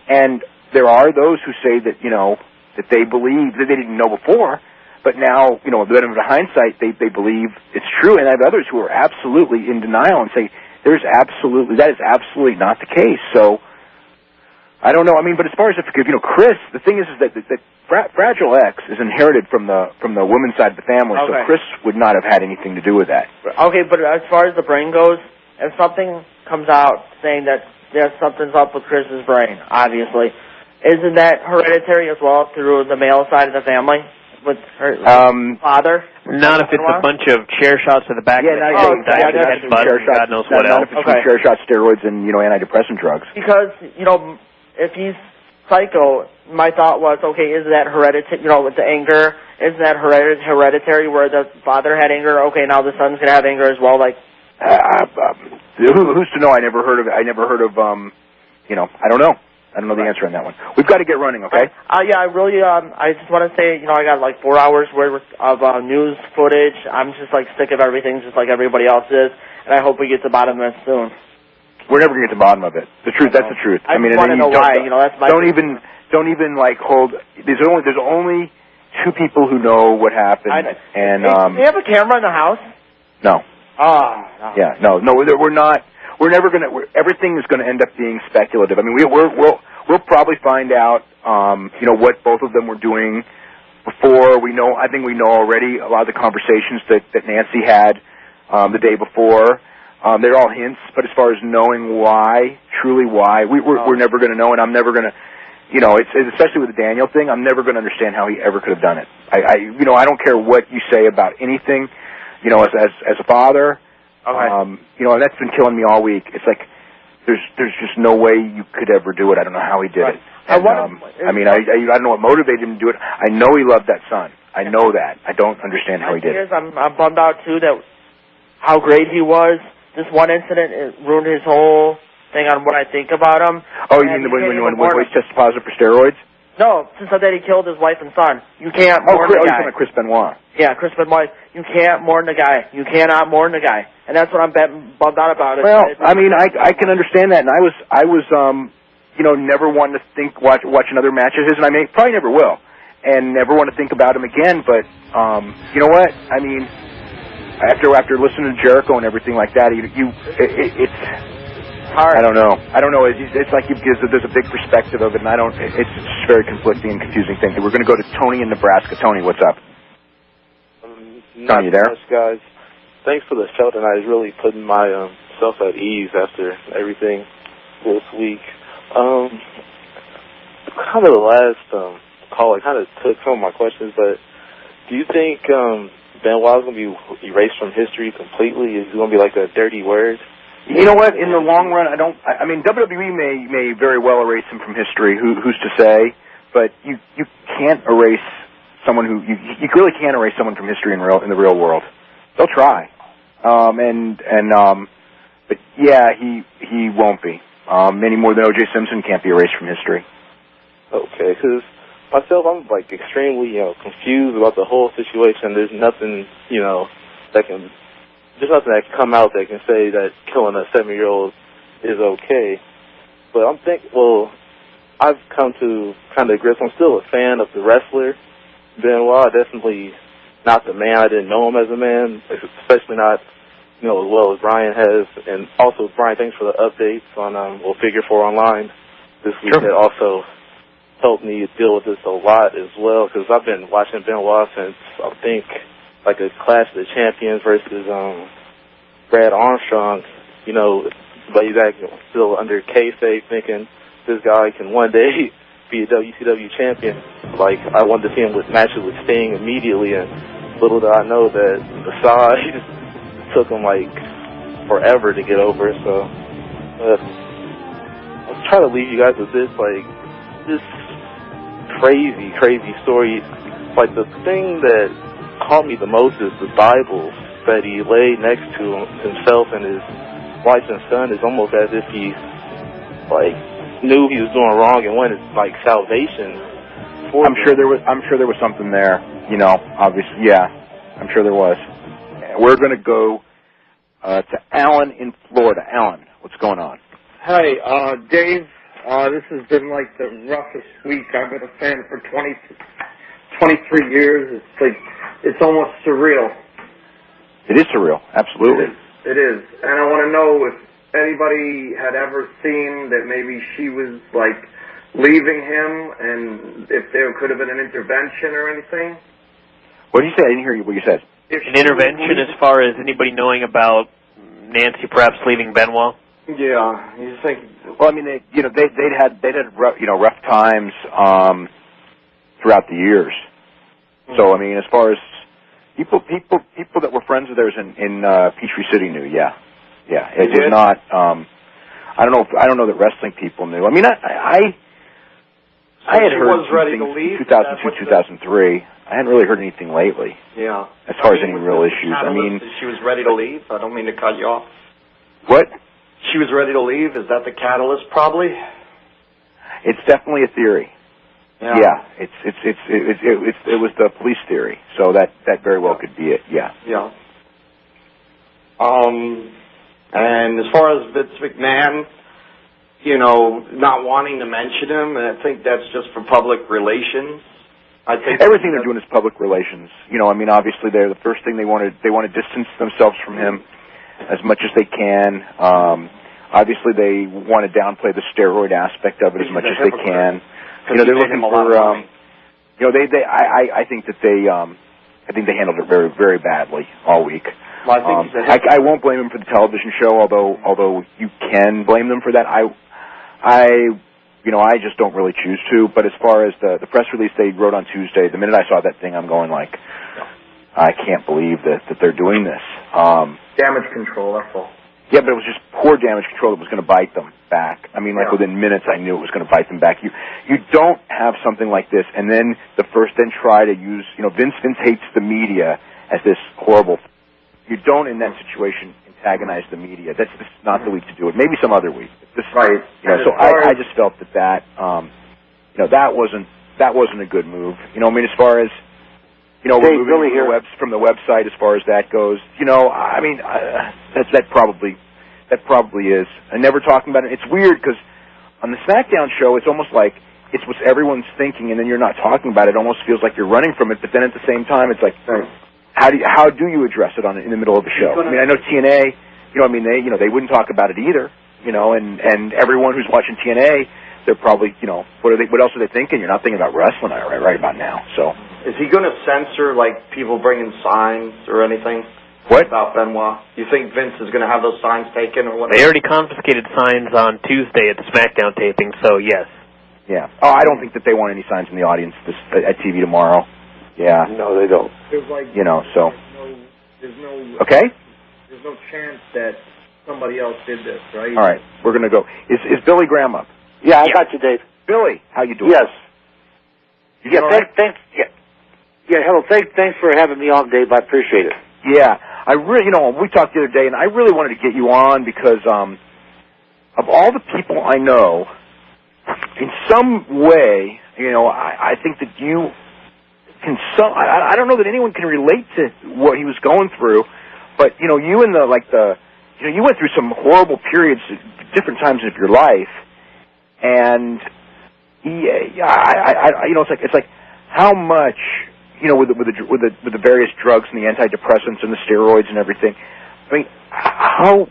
and there are those who say that, you know, that they believe that they didn't know before, but now, you know, with the benefit of hindsight, they believe it's true. And I have others who are absolutely in denial and say that is absolutely not the case. So I don't know. I mean, but as far as Chris, the thing is that Fragile X is inherited from the women's side of the family, okay. So Chris would not have had anything to do with that. Okay, but as far as the brain goes, if something comes out saying that something's up with Chris's brain, obviously, isn't that hereditary as well through the male side of the family with her father? Not if it's a bunch of chair shots to the back of the head, headbutt, God knows what else. Not if it's from chair shots, steroids, and antidepressant drugs. Because if he's psycho, my thought was, okay, is that hereditary? With the anger, is that hereditary? Where the father had anger, okay, now the son's gonna have anger as well. Like, who's to know? I never heard of. I don't know. I don't know the answer on that one. We've got to get running, okay? Yeah, I really, I just want to say, I got like 4 hours worth of news footage. I'm just like sick of everything, just like everybody else is, and I hope we get to the bottom of it soon. We're never going to get to the bottom of it. That's the truth. I mean, want to know why. That's my. Don't even like hold. There's only 2 people who know what happened, and do you have a camera in the house? No. Oh. No. Yeah. No. We're not. We're never going to. Everything is going to end up being speculative. I mean, we'll probably find out, what both of them were doing before. I think we know already a lot of the conversations that Nancy had the day before. They're all hints, but as far as knowing why, truly why, we're never going to know, and I'm never going to. It's especially with the Daniel thing. I'm never going to understand how he ever could have done it. I don't care what you say about anything. As a father. Okay. And that's been killing me all week. It's like there's just no way you could ever do it. I don't know how he did it. And, I don't know what motivated him to do it. I know he loved that son. I know that. I don't understand how he did it. I'm bummed out too that how great he was. This one incident ruined his whole thing on what I think about him. Oh, you mean when he tested positive for steroids? No, since that he killed his wife and son. You can't mourn the guy. Chris Benoit. Yeah, Chris Benoit. You can't mourn the guy. You cannot mourn the guy. And that's what I'm bummed out about. Well, I can understand that, and I was never wanting to watch another match of his, and I probably never will, and never want to think about him again, but, you know what? I mean, after listening to Jericho and everything like that, it's hard. I don't know. It's like there's a big perspective of it, and it's just a very conflicting and confusing thing. We're going to go to Tony in Nebraska. Tony, what's up? Tony, you there? Much, guys. Thanks for the show tonight. It's really putting myself at ease after everything this week. Kind of the last call, I kind of took some of my questions, but do you think Benoit's going to be erased from history completely? Is it going to be like a dirty word? You know what? In the long run, I mean, WWE may very well erase him from history. Who's to say? But you can't erase someone who you really can't erase someone from history in the real world. They'll try, but yeah, he won't be any more than O.J. Simpson can't be erased from history. Okay, because myself, I'm like extremely confused about the whole situation. There's nothing There's nothing that can come out that can say that killing a 7-year-old is okay. But I've come to kind of grips. I'm still a fan of the wrestler, Benoit. Definitely not the man. I didn't know him as a man, especially not, as well as Brian has. And also, Brian, thanks for the updates on Figure 4 Online this week. Sure. It also helped me deal with this a lot as well, because I've been watching Benoit since, I think, like a Clash of the Champions versus Brad Armstrong, but he's still under kayfabe, thinking this guy can one day be a WCW champion. Like, I wanted to see him with matches with Sting immediately, and little did I know that the size took him like forever to get over. So I'll try to leave you guys with this crazy story. Like, the thing that caught me the most is the Bible that he laid next to himself and his wife and son. Is almost as if he knew he was doing wrong and wanted salvation. I'm sure there was something there. Obviously, yeah. I'm sure there was. We're going to go to Alan in Florida. Alan, what's going on? Hi, Dave. This has been like the roughest week. I've been a fan for 23 years. It's almost surreal. It is surreal, absolutely. It is. And I want to know if anybody had ever seen that maybe she was, leaving him, and if there could have been an intervention or anything. What did you say? I didn't hear what you said. An intervention as far as anybody knowing about Nancy perhaps leaving Benoit? Yeah. You think? Well, I mean, they'd had rough times throughout the years. So, I mean, as far as, People that were friends of theirs in Peachtree City knew. Yeah. It did? was not. I don't know that wrestling people knew. I mean, I had she heard was ready to things leave? 2002, 2003. I hadn't really heard anything lately. Yeah. As far as any real issues. I mean, she was ready to leave. I don't mean to cut you off. What? She was ready to leave. Is that the catalyst? Probably. It's definitely a theory. Yeah. It was the police theory, so that very well could be it. Yeah. Yeah. And as far as Vince McMahon, not wanting to mention him, and I think that's just for public relations. I think everything they're doing is public relations. I mean, obviously, they're the first thing they want to distance themselves from him as much as they can. Obviously, they want to downplay the steroid aspect of it as much as they can. They're looking for. I think that I think they handled it very, very badly all week. Well, I won't blame them for the television show, although you can blame them for that. I just don't really choose to. But as far as the press release they wrote on Tuesday, the minute I saw that thing, I'm going like, I can't believe that they're doing this. Damage control, that's all. Yeah, but it was just poor damage control that was going to bite them back. I mean, within minutes, I knew it was going to bite them back. You don't have something like this, and then try to use, Vince hates the media as this horrible. You don't, in that situation, antagonize the media. This is not the week to do it. Maybe some other week. Right. So I just felt that wasn't a good move. I mean, as far as we're moving from the website as far as that goes. I mean, that probably is. And never talking about it. It's weird because on the SmackDown show, it's almost like it's what everyone's thinking, and then you're not talking about it. It almost feels like you're running from it. But then at the same time, it's like, how do you address it in the middle of the show? I mean, I know TNA. They wouldn't talk about it either. And everyone who's watching TNA, they're probably, what else are they thinking? You're not thinking about wrestling right about now. So, is he going to censor people bringing signs or anything? What about Benoit? You think Vince is going to have those signs taken or what? They already confiscated signs on Tuesday at the SmackDown taping, so yes. Yeah. Oh, I don't think that they want any signs in the audience at TV tomorrow. Yeah. No, they don't. There's so. There's no. Okay. There's no chance that somebody else did this, right? All right, we're going to go. Is Billy Graham up? Yeah, I got you, Dave. Billy, how you doing? Yes. Thanks. Hello. Thanks for having me on, Dave. I appreciate it. Yeah, I really, we talked the other day, and I really wanted to get you on because of all the people I know, in some way, I think that you can. I don't know that anyone can relate to what he was going through, but you and you went through some horrible periods at different times of your life, and it's like how much. With the various drugs and the antidepressants and the steroids and everything. I mean, how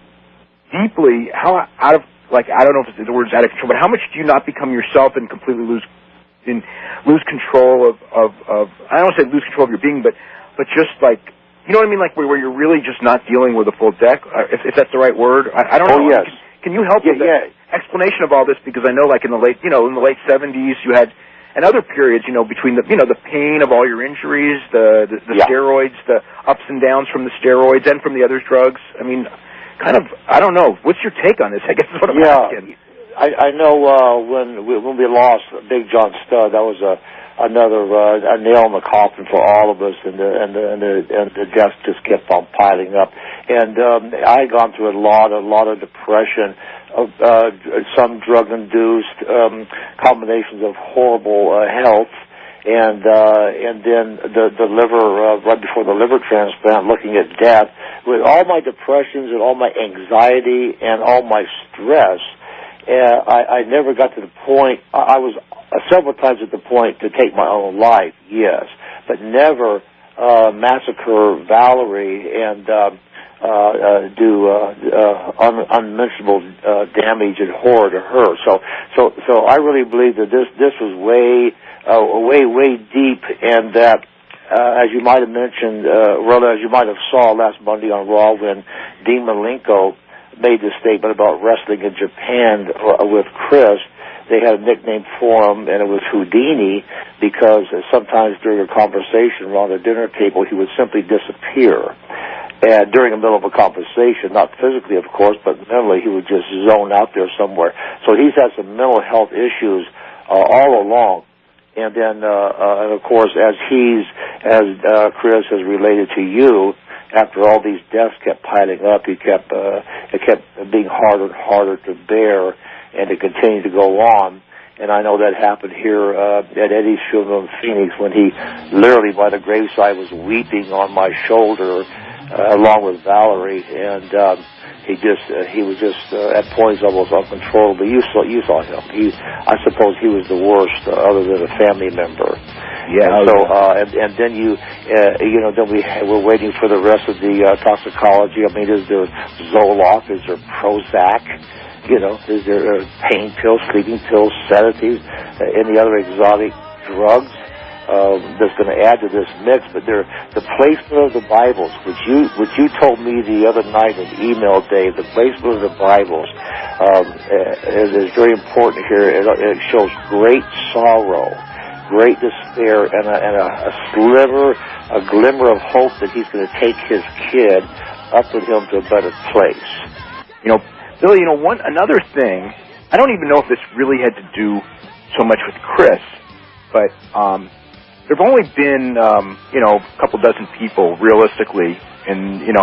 out of I don't know if the word's out of control, but how much do you not become yourself and completely lose control of I don't want to say lose control of your being, but just you know what I mean, where you're really just not dealing with a full deck, if that's the right word. I don't know. Yes. Can you help with the explanation of all this? Because I know, in the late 70s, you had. And other periods, between the pain of all your injuries, the steroids, the ups and downs from the steroids and from the other drugs. I mean, I don't know. What's your take on this? I guess is what I'm asking. I know when we lost Big John Studd, that was another a nail in the coffin for all of us, and the deaths just kept on piling up. And I had gone through a lot of depression. Some drug-induced combinations of horrible health, and then the liver right before the liver transplant, looking at death. With all my depressions and all my anxiety and all my stress, I never got to the point. I was several times at the point to take my own life, yes, but never massacre Valerie and do unmentionable damage and horror to her. So I really believe that this was way deep, and that as you might have mentioned, Rhoda, as you might have saw last Monday on Raw when Dean Malenko made this statement about wrestling in Japan with Chris, they had a nickname for him, and it was Houdini, because sometimes during a conversation around the dinner table, he would simply disappear. And during the middle of a conversation, not physically, of course, but mentally, he would just zone out there somewhere. So he's had some mental health issues all along. And then, and of course, as Chris has related to you, after all these deaths kept piling up, it kept being harder and harder to bear, and it continued to go on. And I know that happened here at Eddie's funeral in Phoenix, when he literally by the graveside was weeping on my shoulder, along with Valerie, and he was just at points almost uncontrollable. You saw him. I suppose he was the worst, other than a family member. Yeah. And so, and then then we're waiting for the rest of the toxicology. I mean, is there Zoloft? Is there Prozac? Is there pain pills, sleeping pills, sedatives, any other exotic drugs that's going to add to this mix? But the placement of the Bibles, which you told me the other night in email, Dave, the placement of the Bibles is very important here. It shows great sorrow, great despair, and a glimmer of hope that he's going to take his kid up with him to a better place. Billy, another thing, I don't even know if this really had to do so much with Chris, but there have only been, a couple dozen people, realistically, in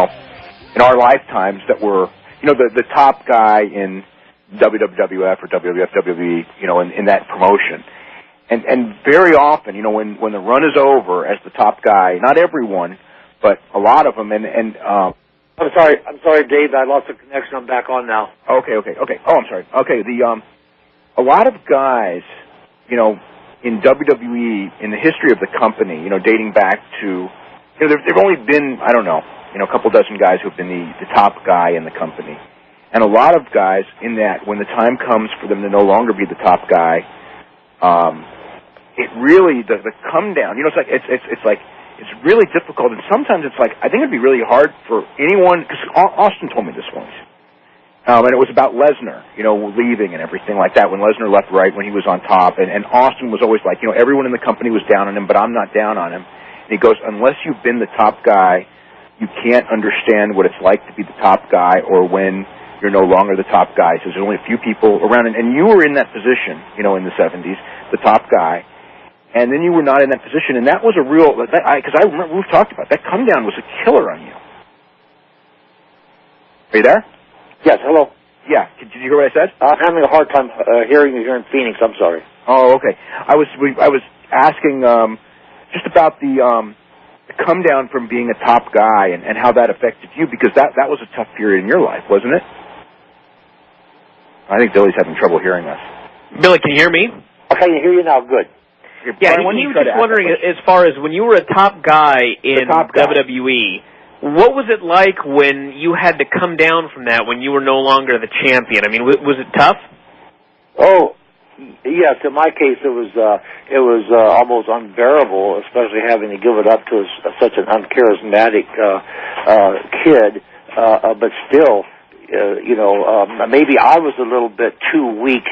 our lifetimes that were, the top guy in WWF or WWF, WWE, in that promotion. And very often, when the run is over as the top guy, not everyone, but a lot of them, I'm sorry, Dave. I lost the connection. I'm back on now. Okay. Oh, I'm sorry. Okay, a lot of guys, in WWE, in the history of the company, dating back to, there've only been, I don't know, a couple dozen guys who've been the top guy in the company. And a lot of guys in that, when the time comes for them to no longer be the top guy, it really, the come down, it's really difficult, and sometimes it's like, I think it'd be really hard for anyone, because Austin told me this once, and it was about Lesnar, leaving and everything like that, when Lesnar left right when he was on top, and Austin was always like, everyone in the company was down on him, but I'm not down on him. And he goes, unless you've been the top guy, you can't understand what it's like to be the top guy, or when you're no longer the top guy. So there's only a few people around, and you were in that position, in the 70s, the top guy. And then you were not in that position, and that was a real, because I remember we've talked about that come down was a killer on you. Are you there? Yes, hello. Yeah, did you hear what I said? I'm having a hard time hearing you here in Phoenix. I'm sorry. Oh, okay. I was asking just about the come down from being a top guy and how that affected you, because that was a tough period in your life, wasn't it? I think Billy's having trouble hearing us. Billy, can you hear me? I can hear you now. Good. Yeah, he was just wondering, as far as when you were a top guy in WWE, what was it like when you had to come down from that, when you were no longer the champion? I mean, was it tough? Oh, yes. In my case, it was almost unbearable, especially having to give it up to such an uncharismatic kid. But still, maybe I was a little bit too weak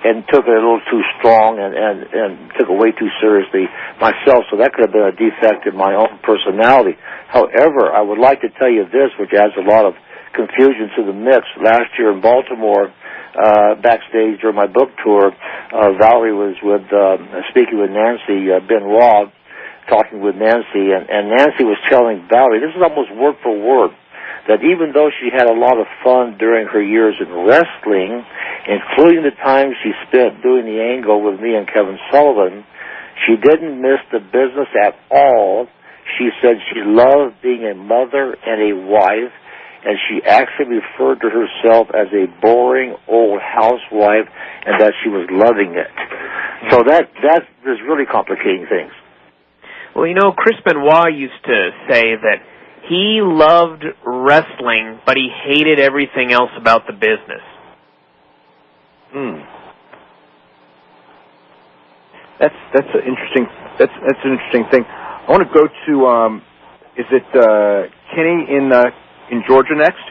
and took it a little too strong and took it way too seriously myself, so that could have been a defect in my own personality. However, I would like to tell you this, which adds a lot of confusion to the mix. Last year in Baltimore, backstage during my book tour, Valerie was speaking with Nancy Benoit, talking with Nancy, and Nancy was telling Valerie, this is almost word for word, that even though she had a lot of fun during her years in wrestling, including the time she spent doing the angle with me and Kevin Sullivan, she didn't miss the business at all. She said she loved being a mother and a wife, and she actually referred to herself as a boring old housewife, and that she was loving it. So that is really complicating things. Well, Chris Benoit used to say that he loved wrestling, but he hated everything else about the business. That's an interesting. That's an interesting thing. I want to go to. Is it Kenny in Georgia next?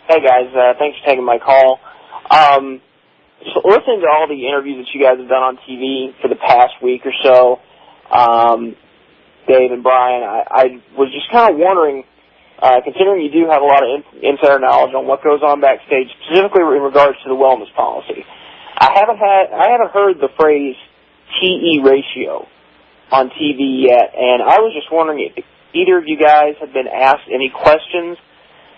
Hey guys, thanks for taking my call. listening to all the interviews that you guys have done on TV for the past week or so, Dave and Brian, I was just kind of wondering, considering you do have a lot of insider knowledge on what goes on backstage, specifically in regards to the wellness policy. I haven't heard the phrase TE ratio on TV yet, and I was just wondering if either of you guys have been asked any questions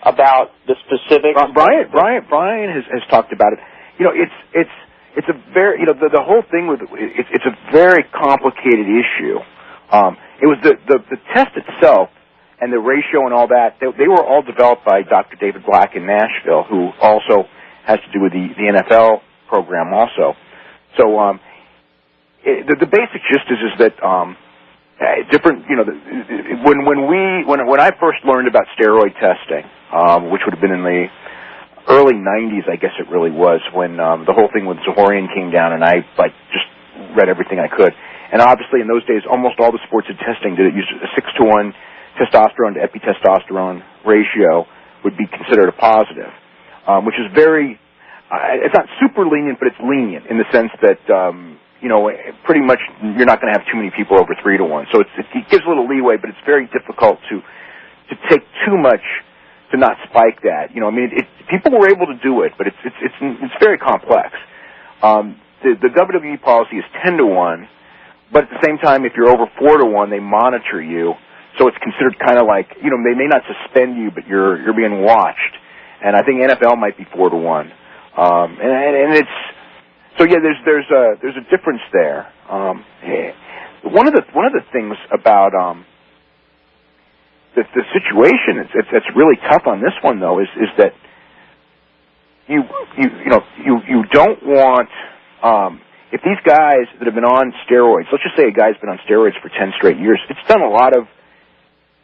about the specifics. Brian has talked about it. You know, it's a very, you know, the whole thing with it's a very complicated issue. It was the test itself and the ratio and all that. They were all developed by Dr. David Black in Nashville, who also has to do with the NFL program also. So the basic gist is that different, you know, when I first learned about steroid testing, which would have been in the early 90s, I guess it really was, when the whole thing with Zahorian came down, and I just read everything I could. And obviously in those days, almost all the sports had testing did it use a 6-to-1 testosterone to epitestosterone ratio would be considered a positive, which is very, it's not super lenient, but it's lenient in the sense that, you know, pretty much you're not going to have too many people over 3-to-1. So it gives a little leeway, but it's very difficult to take too much to not spike that. You know, I mean, people were able to do it, but it's very complex. The WWE policy is 10-to-1, but at the same time, if you're over 4-to-1, they monitor you, so it's considered kind of like, you know, they may not suspend you, but you're being watched. And I think NFL might be 4-to-1, and it's so yeah. There's a difference there. One of the things about the situation that's really tough on this one though is that you don't want if these guys that have been on steroids, let's just say a guy's been on steroids for 10 straight years, it's done a lot of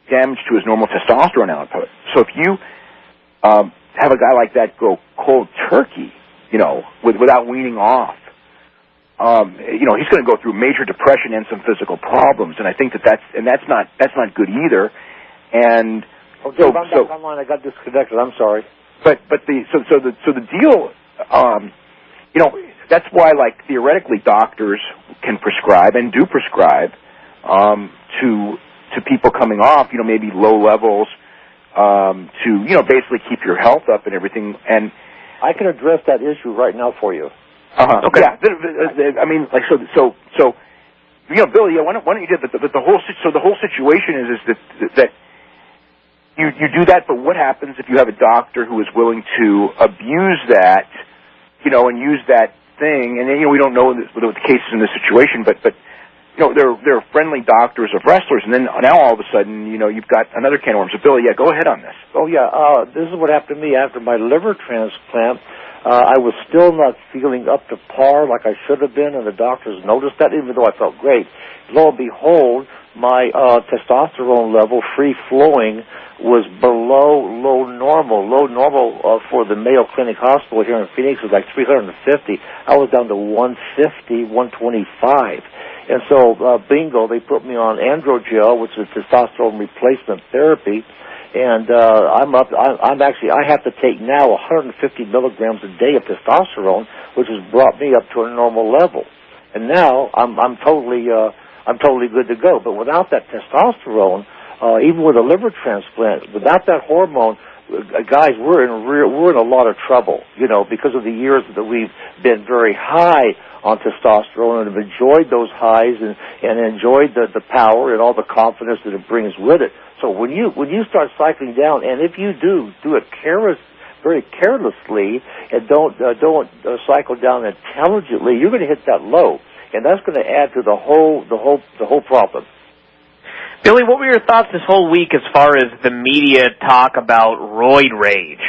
damage to his normal testosterone output. So if you have a guy like that go cold turkey, you know, without weaning off, you know, he's going to go through major depression and some physical problems, and I think that's not good either. And okay, I'm back online. I got disconnected. I'm sorry. But the deal, you know, that's why, like, theoretically doctors can prescribe and do prescribe to people coming off, you know, maybe low levels to, you know, basically keep your health up and everything. And I can address that issue right now for you. Okay. Yeah. I mean, like, so you know, Billy, why don't you do the whole situation is that you do that, but what happens if you have a doctor who is willing to abuse that, you know, and use that thing? And, you know, we don't know what the case is in this situation, but you know, they're friendly doctors of wrestlers, and then now all of a sudden, you know, you've got another can of worms. So, Billy, yeah, go ahead on this. Oh, yeah, this is what happened to me after my liver transplant. I was still not feeling up to par like I should have been, and the doctors noticed that, even though I felt great. Lo and behold, my testosterone level, free-flowing, was below low normal. Low normal for the Mayo Clinic Hospital here in Phoenix was like 350. I was down to 150, 125. And so, bingo, they put me on Androgel, which is testosterone replacement therapy. And I have to take now 150 milligrams a day of testosterone, which has brought me up to a normal level. And now I'm totally good to go. But without that testosterone, even with a liver transplant, without that hormone, guys, we're in a lot of trouble, you know, because of the years that we've been very high on testosterone and have enjoyed those highs and enjoyed the power and all the confidence that it brings with it. So when you start cycling down, and if you do it very carelessly and don't cycle down intelligently, you're going to hit that low, and that's going to add to the whole problem. Billy, what were your thoughts this whole week as far as the media talk about roid rage?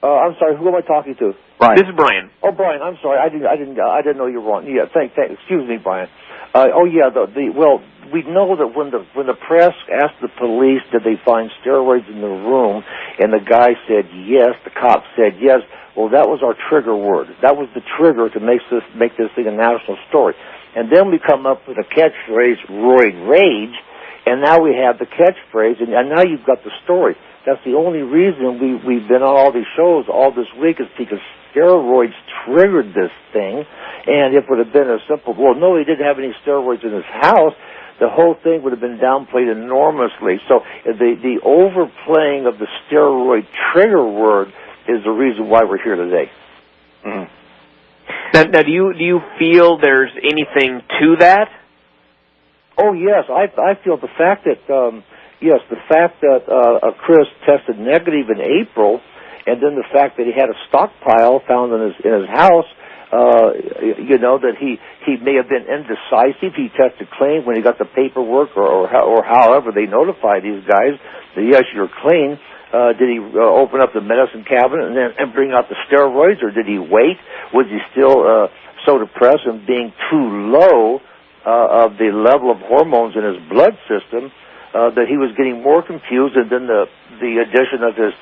I'm sorry, who am I talking to? Brian. This is Brian. Oh, Brian, I'm sorry. I didn't know you were on. Yeah, excuse me, Brian. Well, we know that when the press asked the police did they find steroids in the room, and the guy said yes, the cop said yes. Well, that was our trigger word. That was the trigger to make this thing a national story. And then we come up with a catchphrase, roid rage, and now we have the catchphrase, and now you've got the story. That's the only reason we've been on all these shows all this week is because steroids triggered this thing, and it would have been a simple, well, no, he didn't have any steroids in his house, the whole thing would have been downplayed enormously. So the overplaying of the steroid trigger word is the reason why we're here today. Mm-hmm. Now, do you feel there's anything to that? Oh, yes. I feel the fact that, Chris tested negative in April, and then the fact that he had a stockpile found in his house, that he may have been indecisive. He tested clean when he got the paperwork or however they notify these guys that, yes, you're clean. Did he open up the medicine cabinet and bring out the steroids, or did he wait? Was he still so depressed and being too low of the level of hormones in his blood system that he was getting more confused? And then the addition of his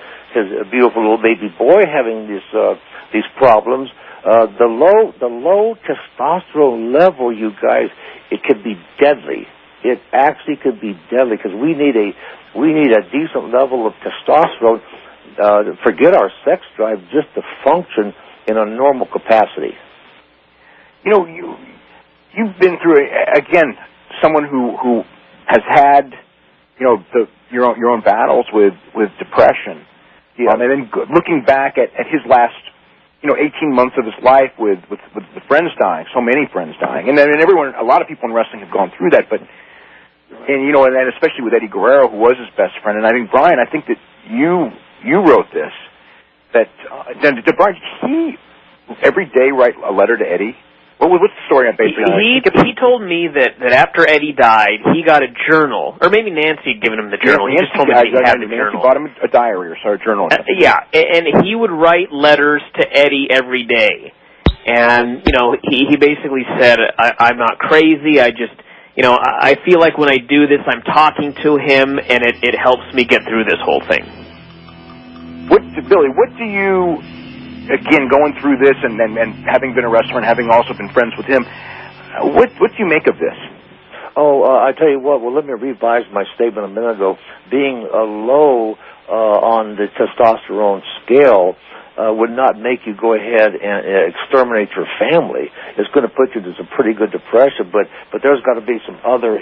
beautiful little baby boy having these problems. The low testosterone level, you guys, it could be deadly. It actually could be deadly because we need a decent level of testosterone. Forget our sex drive, just to function in a normal capacity. You've been through again, someone who has had your own battles with depression. Yeah. And then looking back at his last 18 months of his life with the friends dying, so many friends dying, and then a lot of people in wrestling have gone through that, and especially with Eddie Guerrero, who was his best friend. And I think, Brian, I think that you wrote this, that did Brian, he every day write a letter to Eddie? What's the story on basically? He told me that after Eddie died, he got a journal, or maybe Nancy had given him the journal. He just told me he had the journal. Nancy bought him a diary or a journal. And he would write letters to Eddie every day. And, he basically said, I'm not crazy, I just, I feel like when I do this, I'm talking to him, and it helps me get through this whole thing. Billy, what do you... Again, going through this and having been a wrestler and having also been friends with him, what do you make of this? I tell you what. Well, let me revise my statement a minute ago. Being low on the testosterone scale would not make you go ahead and exterminate your family. It's going to put you into some pretty good depression, but there's got to be some other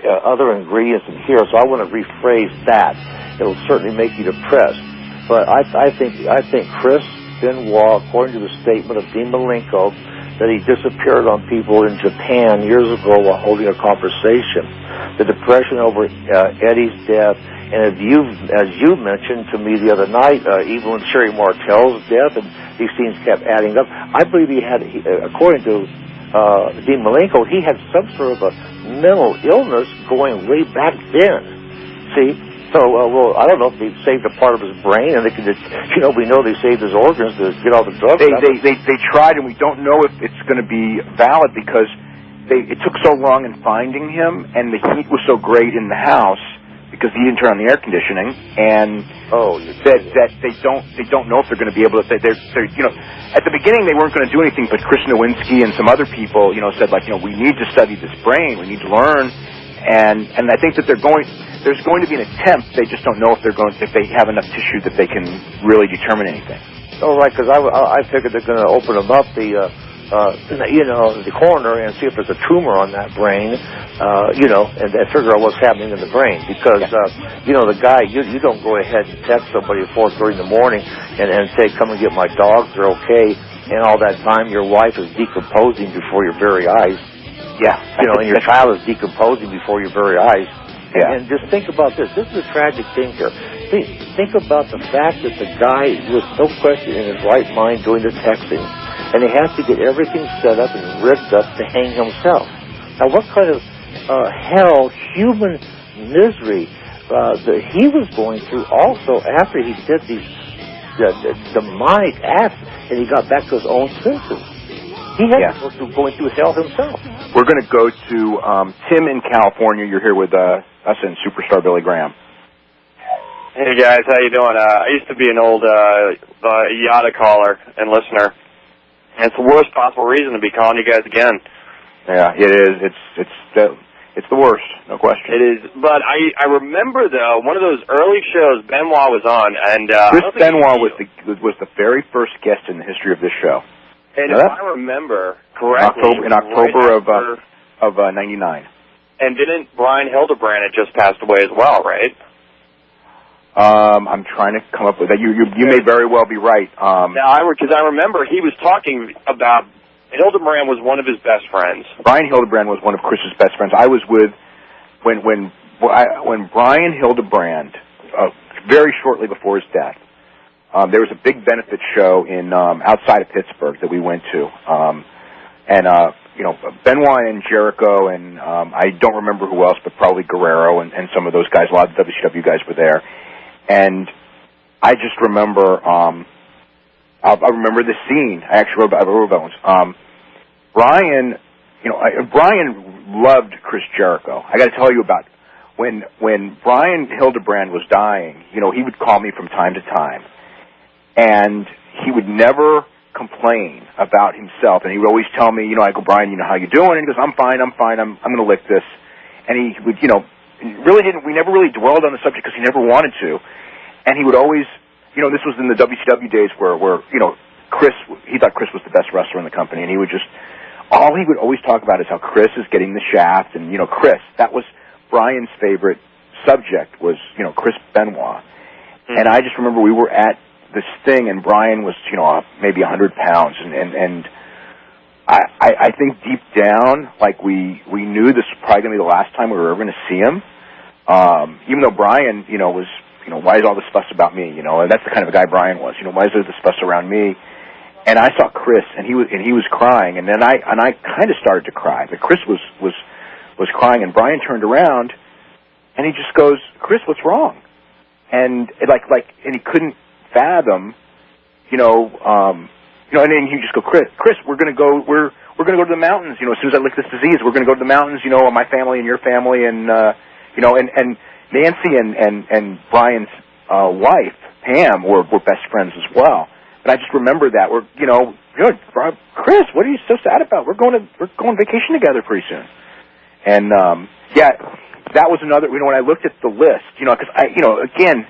ingredients in here. So I want to rephrase that. It'll certainly make you depressed, but I think Chris Benoit, according to the statement of Dean Malenko, that he disappeared on people in Japan years ago while holding a conversation. The depression over Eddie's death, and as you mentioned to me the other night, even with Sherry Martell's death, and these things kept adding up. I believe according to Dean Malenko, he had some sort of a mental illness going way back then. See? So, I don't know if they saved a part of his brain, and they could, we know they saved his organs to get all the drugs. They tried, and we don't know if it's going to be valid because it took so long in finding him, and the heat was so great in the house because he didn't turn on the air conditioning, and that they don't know if they're going to be able to. At the beginning they weren't going to do anything, but Chris Nowinski and some other people, said we need to study this brain, we need to learn. And I think that there's going to be an attempt. They just don't know if they have enough tissue that they can really determine anything. Oh, right, because I figured they're going to open them up the coroner and see if there's a tumor on that brain, and figure out what's happening in the brain. Because the guy, you don't go ahead and text somebody at 4:30 in the morning and say, "Come and get my dogs, they're okay," and all that time your wife is decomposing before your very eyes. Yeah. And your child is decomposing before your very eyes. Yeah. And just think about this. This is a tragic thing here. Think about the fact that the guy was no question in his right mind doing the texting, and he has to get everything set up and rigged up to hang himself. Now, what kind of hell, human misery that he was going through also after he did these demonic acts and he got back to his own senses. He had to go through going through hell himself. We're going to go to Tim in California. You're here with us and Superstar Billy Graham. Hey guys, how you doing? I used to be an old Yada caller and listener, and it's the worst possible reason to be calling you guys again. Yeah, it is. It's the worst, no question. It is. But I remember though one of those early shows Benoit was on, and Chris Benoit was the very first guest in the history of this show. And if I remember correctly, in October of '99. And didn't Brian Hildebrand had just passed away as well, right? I'm trying to come up with that. You may very well be right. Because I remember he was talking about Hildebrand was one of his best friends. Brian Hildebrand was one of Chris's best friends. I was with when Brian Hildebrand, very shortly before his death. There was a big benefit show in outside of Pittsburgh that we went to, and Benoit and Jericho and I don't remember who else, but probably Guerrero and some of those guys. A lot of the WCW guys were there, and I just remember. I remember the scene. I actually wrote about it. Brian, Brian loved Chris Jericho. I got to tell you about when Brian Hildebrand was dying. He would call me from time to time. And he would never complain about himself, and he would always tell me, I go, Brian, how you doing? And he goes, I'm fine, I'm going to lick this. And he would, we never really dwelled on the subject because he never wanted to. And he would always, this was in the WCW days where Chris, he thought Chris was the best wrestler in the company, and he would all he would always talk about is how Chris is getting the shaft, and, Chris, that was Brian's favorite subject was, Chris Benoit. And I just remember we were at this thing, and Brian was, maybe 100 pounds, and I think deep down, like we knew this was probably going to be the last time we were ever going to see him. Even though Brian, was, why is all this fuss about me? And that's the kind of a guy Brian was. Why is there this fuss around me? And I saw Chris, and he was crying, and then I kind of started to cry, but Chris was crying, and Brian turned around, and he just goes, Chris, what's wrong? And and he couldn't fathom, and then he just go, Chris, we're going to go to the mountains, as soon as I lick this disease, we're going to go to the mountains, my family and your family, and, and Nancy and Brian's, wife, Pam, were best friends as well. But I just remember that Chris, what are you so sad about? We're going vacation together pretty soon. And, that was another, when I looked at the list, because again,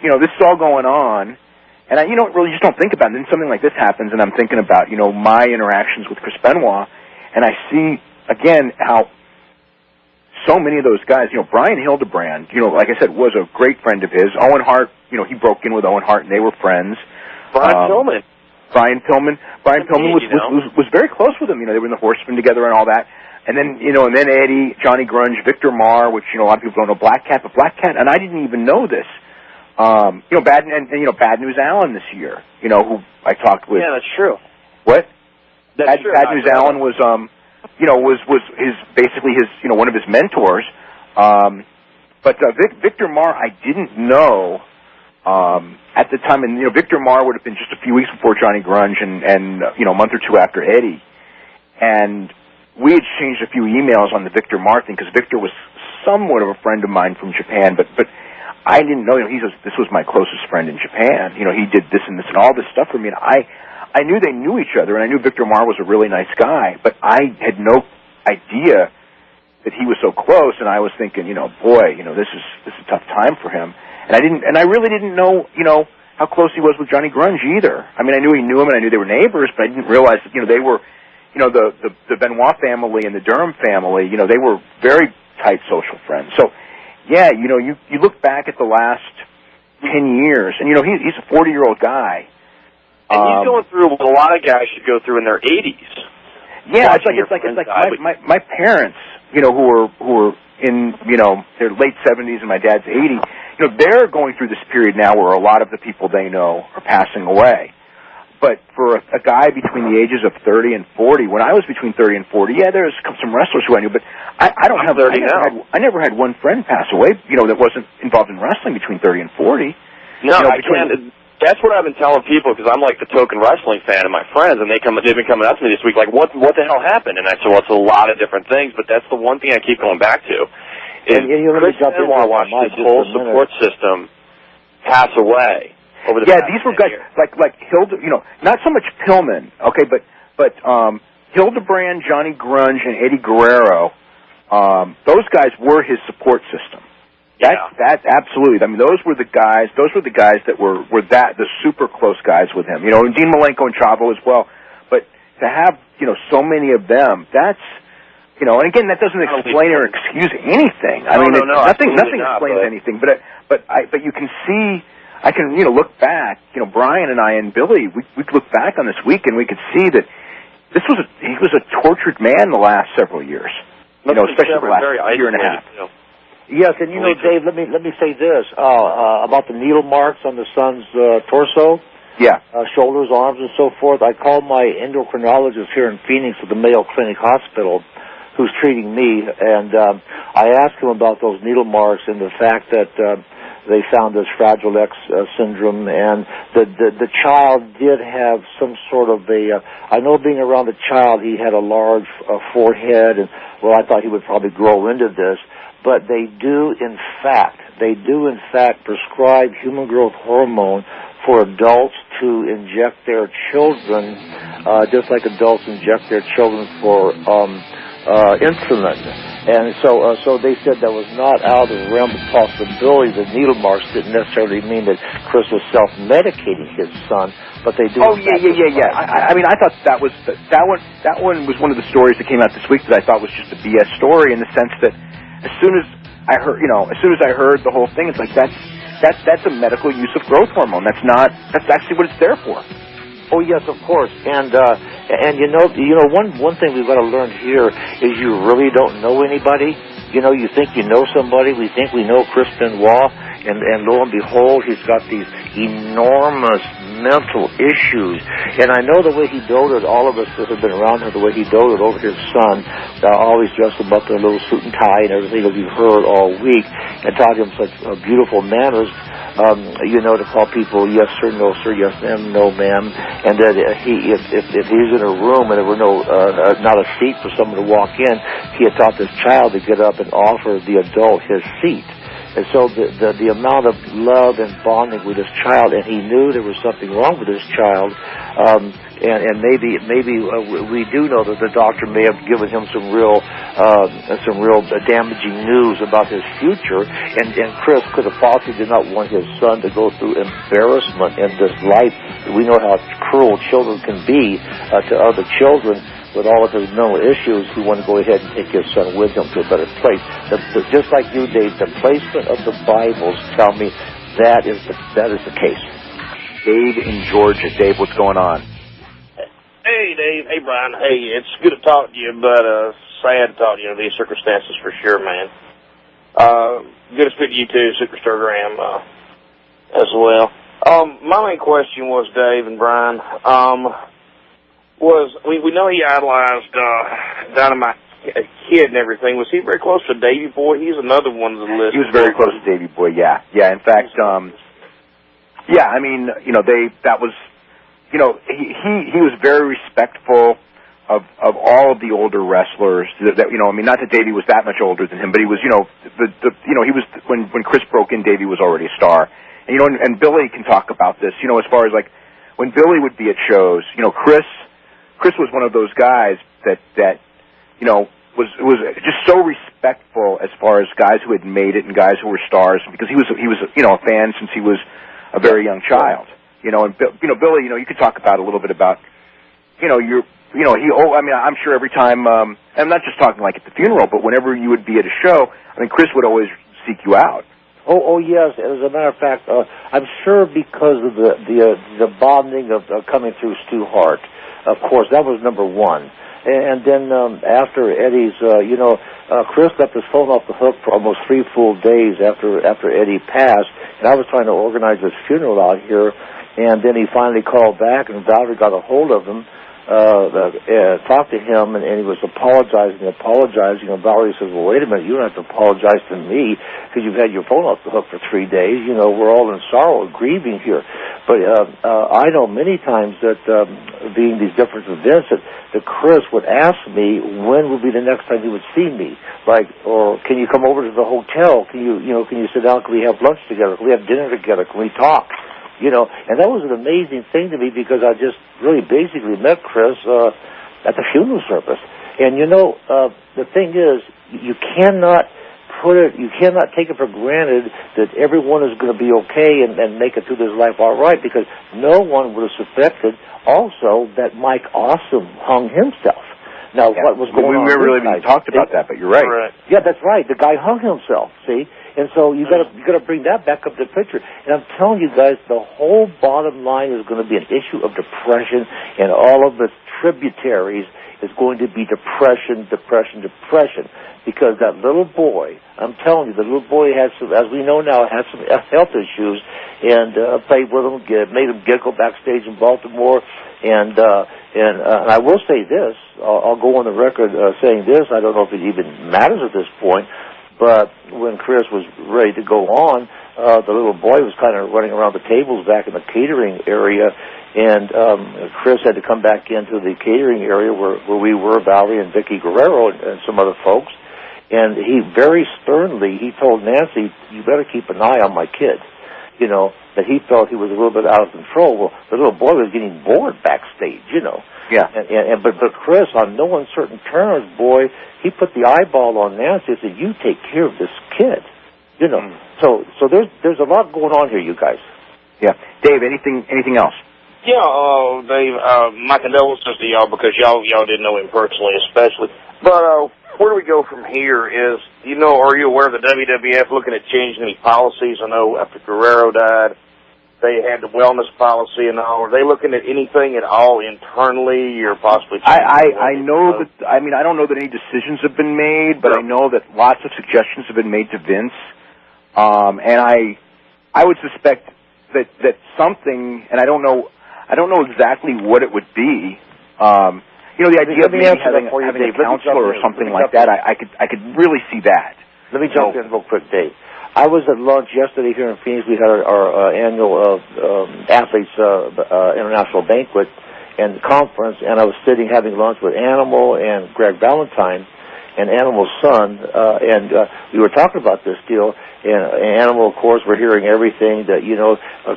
this is all going on, and I, really just don't think about it. And then something like this happens, and I'm thinking about, my interactions with Chris Benoit, and I see, again, how so many of those guys, Brian Hildebrand, like I said, was a great friend of his. Owen Hart, he broke in with Owen Hart, and they were friends. Brian Pillman was very close with him. They were in the Horsemen together and all that. And then, and then Eddie, Johnny Grunge, Victor Marr, which, a lot of people don't know, Black Cat, and I didn't even know this. Bad News Allen this year, who I talked with. Yeah, that's true. What? That's true. Bad News Allen was, was basically his, one of his mentors. But Victor Marr, I didn't know, at the time, and, Victor Marr would have been just a few weeks before Johnny Grunge and a month or two after Eddie. And we had exchanged a few emails on the Victor Marr thing because Victor was somewhat of a friend of mine from Japan, but I didn't know, this was my closest friend in Japan. He did this and this and all this stuff for me, and I knew they knew each other, and I knew Victor Marr was a really nice guy, but I had no idea that he was so close, and I was thinking, boy, this is a tough time for him. And I really didn't know, how close he was with Johnny Grunge either. I mean, I knew he knew him, and I knew they were neighbors, but I didn't realize that, they were, the Benoit family and the Durham family, they were very tight social friends. So, yeah, you look back at the last 10 years, and, he's a 40-year-old guy. And he's going through what a lot of guys should go through in their 80s. Yeah, it's like my parents, who were in, their late 70s and my dad's 80, they're going through this period now where a lot of the people they know are passing away. But for a guy between the ages of 30 and 40, when I was between 30 and 40, yeah, there's some wrestlers who I knew, but I don't have 30 now. I never had one friend pass away, that wasn't involved in wrestling between 30 and 40. No, I can't. That's what I've been telling people because I'm like the token wrestling fan of my friends, and they've been coming up to me this week like, what the hell happened? And I said, well, it's a lot of different things, but that's the one thing I keep going back to. Is Chris Benoit watched his whole support system pass away. These were guys like Hilde, not so much Pillman, okay, but Hildebrand, Johnny Grunge, and Eddie Guerrero. Those guys were his support system. That absolutely. I mean, those were the guys that were the super close guys with him. And Dean Malenko and Chavo as well. But to have, you know, so many of them, that's, you know, and again, that doesn't explain or excuse anything. I mean, nothing explains anything. But you can see, I can, you know, look back. You know, Brian and I and Billy, we look back on this week and we could see that he was a tortured man the last several years. You know, especially the last year and a half. Yes, and you know, Dave, let me say this about the needle marks on the son's torso. Yeah. Shoulders, arms, and so forth. I called my endocrinologist here in Phoenix at the Mayo Clinic Hospital, who's treating me, and I asked him about those needle marks and the fact that they found this Fragile X syndrome, and the child did have some sort of I know being around the child, he had a large forehead, and, well, I thought he would probably grow into this, but they do in fact prescribe human growth hormone for adults to inject their children, just like adults inject their children for insulin. And so they said that was not out of the realm of possibility. The needle marks didn't necessarily mean that Chris was self-medicating his son, but they do. Oh, yeah. I mean, I thought that one was one of the stories that came out this week that I thought was just a BS story, in the sense that as soon as I heard the whole thing, it's like that's a medical use of growth hormone. That's actually what it's there for. Oh yes, of course, and you know one thing we've got to learn here is you really don't know anybody. You know, you think you know somebody. We think we know Chris Benoit, and lo and behold, he's got these enormous mental issues. And I know the way he doted, all of us that have been around him, the way he doted over his son, always dressed him up in a little suit and tie and everything that we've heard all week, and taught him such beautiful manners. You know, to call people yes sir, no sir, yes ma'am, no ma'am, and that if he's in a room and there were not a seat for someone to walk in, he had taught this child to get up and offer the adult his seat. And so the amount of love and bonding with this child, and he knew there was something wrong with this child, and maybe we do know that the doctor may have given him some real damaging news about his future, and Chris could have possibly did not want his son to go through embarrassment in this life. We know how cruel children can be to other children. With all of his mental issues, he wanted to go ahead and take his son with him to a better place. Just like you, Dave, the placement of the Bibles tell me that is the case. Dave in Georgia. Dave, what's going on? Hey, Dave. Hey, Brian. Hey, it's good to talk to you, but sad to talk to you in these circumstances for sure, man. Good to speak to you too, Superstar Graham, as well. My main question was, Dave and Brian, we know he idolized Dynamite Kid and everything. Was he very close to Davey Boy? He's another one of the list. He was very close to Davey Boy. Yeah. In fact, yeah. I mean, you know, that was, you know, he was very respectful of all of the older wrestlers. That, you know, I mean, not that Davey was that much older than him, but he was, you know, he was when Chris broke in, Davey was already a star. And you know, and Billy can talk about this. You know, as far as like when Billy would be at shows, you know, Chris was one of those guys that you know was just so respectful as far as guys who had made it and guys who were stars, because he was you know, a fan since he was a very young child. You know, and you know, Billy, you know, you could talk about a little bit about, you know, I mean, I'm sure every time, I'm not just talking like at the funeral, but whenever you would be at a show, I mean, Chris would always seek you out. Oh yes. As a matter of fact, I'm sure because of the bonding of coming through Stu Hart. Of course, that was number one. And then after Eddie's, Chris left his phone off the hook for almost 3 full days after Eddie passed, and I was trying to organize his funeral out here, and then he finally called back, and Valerie got a hold of him, talked to him, and he was apologizing, and Valerie says, well, wait a minute, you don't have to apologize to me because you've had your phone off the hook for 3 days. You know, we're all in sorrow, grieving here. But I know many times that being these different events that Chris would ask me when would be the next time he would see me, like, or can you come over to the hotel? Can you sit down? Can we have lunch together? Can we have dinner together? Can we talk? You know, and that was an amazing thing to me because I just really basically met Chris at the funeral service. And, you know, the thing is, you cannot you cannot take it for granted that everyone is going to be okay and make it through this life all right, because no one would have suspected also that Mike Awesome hung himself. Now, what was going on? We really haven't talked about that, but you're right. Yeah, that's right. The guy hung himself. See, and so you got to bring that back up to the picture. And I'm telling you guys, the whole bottom line is going to be an issue of depression, and all of its tributaries is going to be depression. Because that little boy, I'm telling you, the little boy has some, as we know now, has some health issues, and played with him, made him giggle backstage in Baltimore, and I will say this, I'll go on the record saying this, I don't know if it even matters at this point, but when Chris was ready to go on, the little boy was kind of running around the tables back in the catering area, and Chris had to come back into the catering area where we were, Valerie and Vicky Guerrero and some other folks. And he very sternly, he told Nancy, you better keep an eye on my kid. You know, that he felt he was a little bit out of control. Well, the little boy was getting bored backstage, you know. Yeah. But Chris, on no uncertain terms, boy, he put the eyeball on Nancy and said, you take care of this kid. You know. So there's a lot going on here, you guys. Yeah. Dave, anything else? Yeah, Dave, my condolences to y'all, because y'all didn't know him personally, especially. But where do we go from here? Are you aware of the WWF looking at changing any policies? I know after Guerrero died, they had the wellness policy and all. Are they looking at anything at all internally, or possibly? I know that. I mean, I don't know that any decisions have been made, but I know that lots of suggestions have been made to Vince, and I would suspect that something, and I don't know exactly what it would be. The idea of maybe having a counselor or something like that, I could really see that. Let me jump in real quick, Dave. I was at lunch yesterday here in Phoenix. We had our annual Athletes International Banquet and conference, and I was sitting having lunch with Animal and Greg Valentine and Animal's son, and we were talking about this deal. And Animal, of course, we're hearing everything that,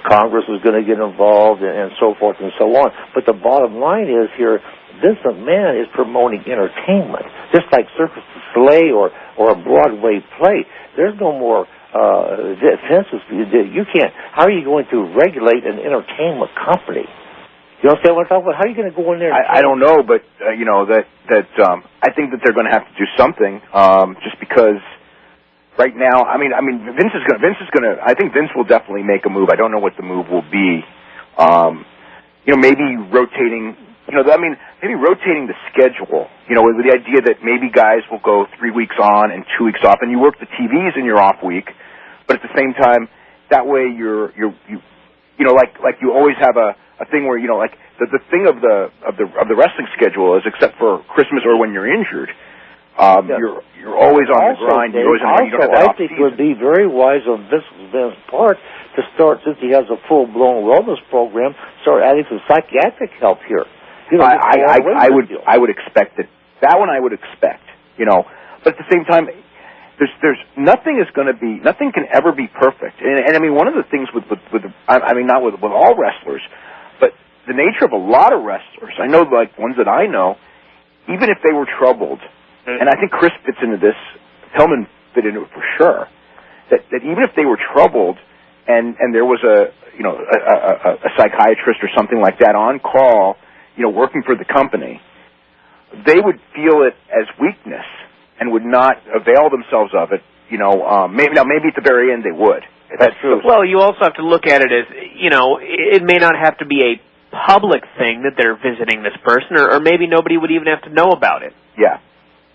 Congress was going to get involved and so forth and so on. But the bottom line is here, Vince McMahon is promoting entertainment, just like Circus du Soleil or a Broadway play. There's no more fences. You can't. How are you going to regulate an entertainment company? You understand what I'm talking about? How are you going to go in there? I don't know, but I think that they're going to have to do something, just because. Right now, I mean, Vince is going to. I think Vince will definitely make a move. I don't know what the move will be. Maybe rotating. Maybe rotating the schedule. With the idea that maybe guys will go 3 weeks on and 2 weeks off, and you work the TVs in your off week, but at the same time, that way you're like you always have a thing where like the thing of the wrestling schedule is, except for Christmas or when you're injured. You're always on the grind. You don't have that I think it would be very wise on Vince's part to start, since he has a full-blown wellness program, start adding some psychiatric help here. I would expect that one. I would expect, but at the same time, there's nothing can ever be perfect. And I mean, one of the things with not with all wrestlers, but the nature of a lot of wrestlers, I know, like ones that I know, even if they were troubled. And I think Chris fits into this. Pillman fit into it for sure. That even if they were troubled, and there was a psychiatrist or something like that on call, working for the company, they would feel it as weakness and would not avail themselves of it. Maybe at the very end they would. That's true. Well, you also have to look at it as it may not have to be a public thing that they're visiting this person, or maybe nobody would even have to know about it. Yeah.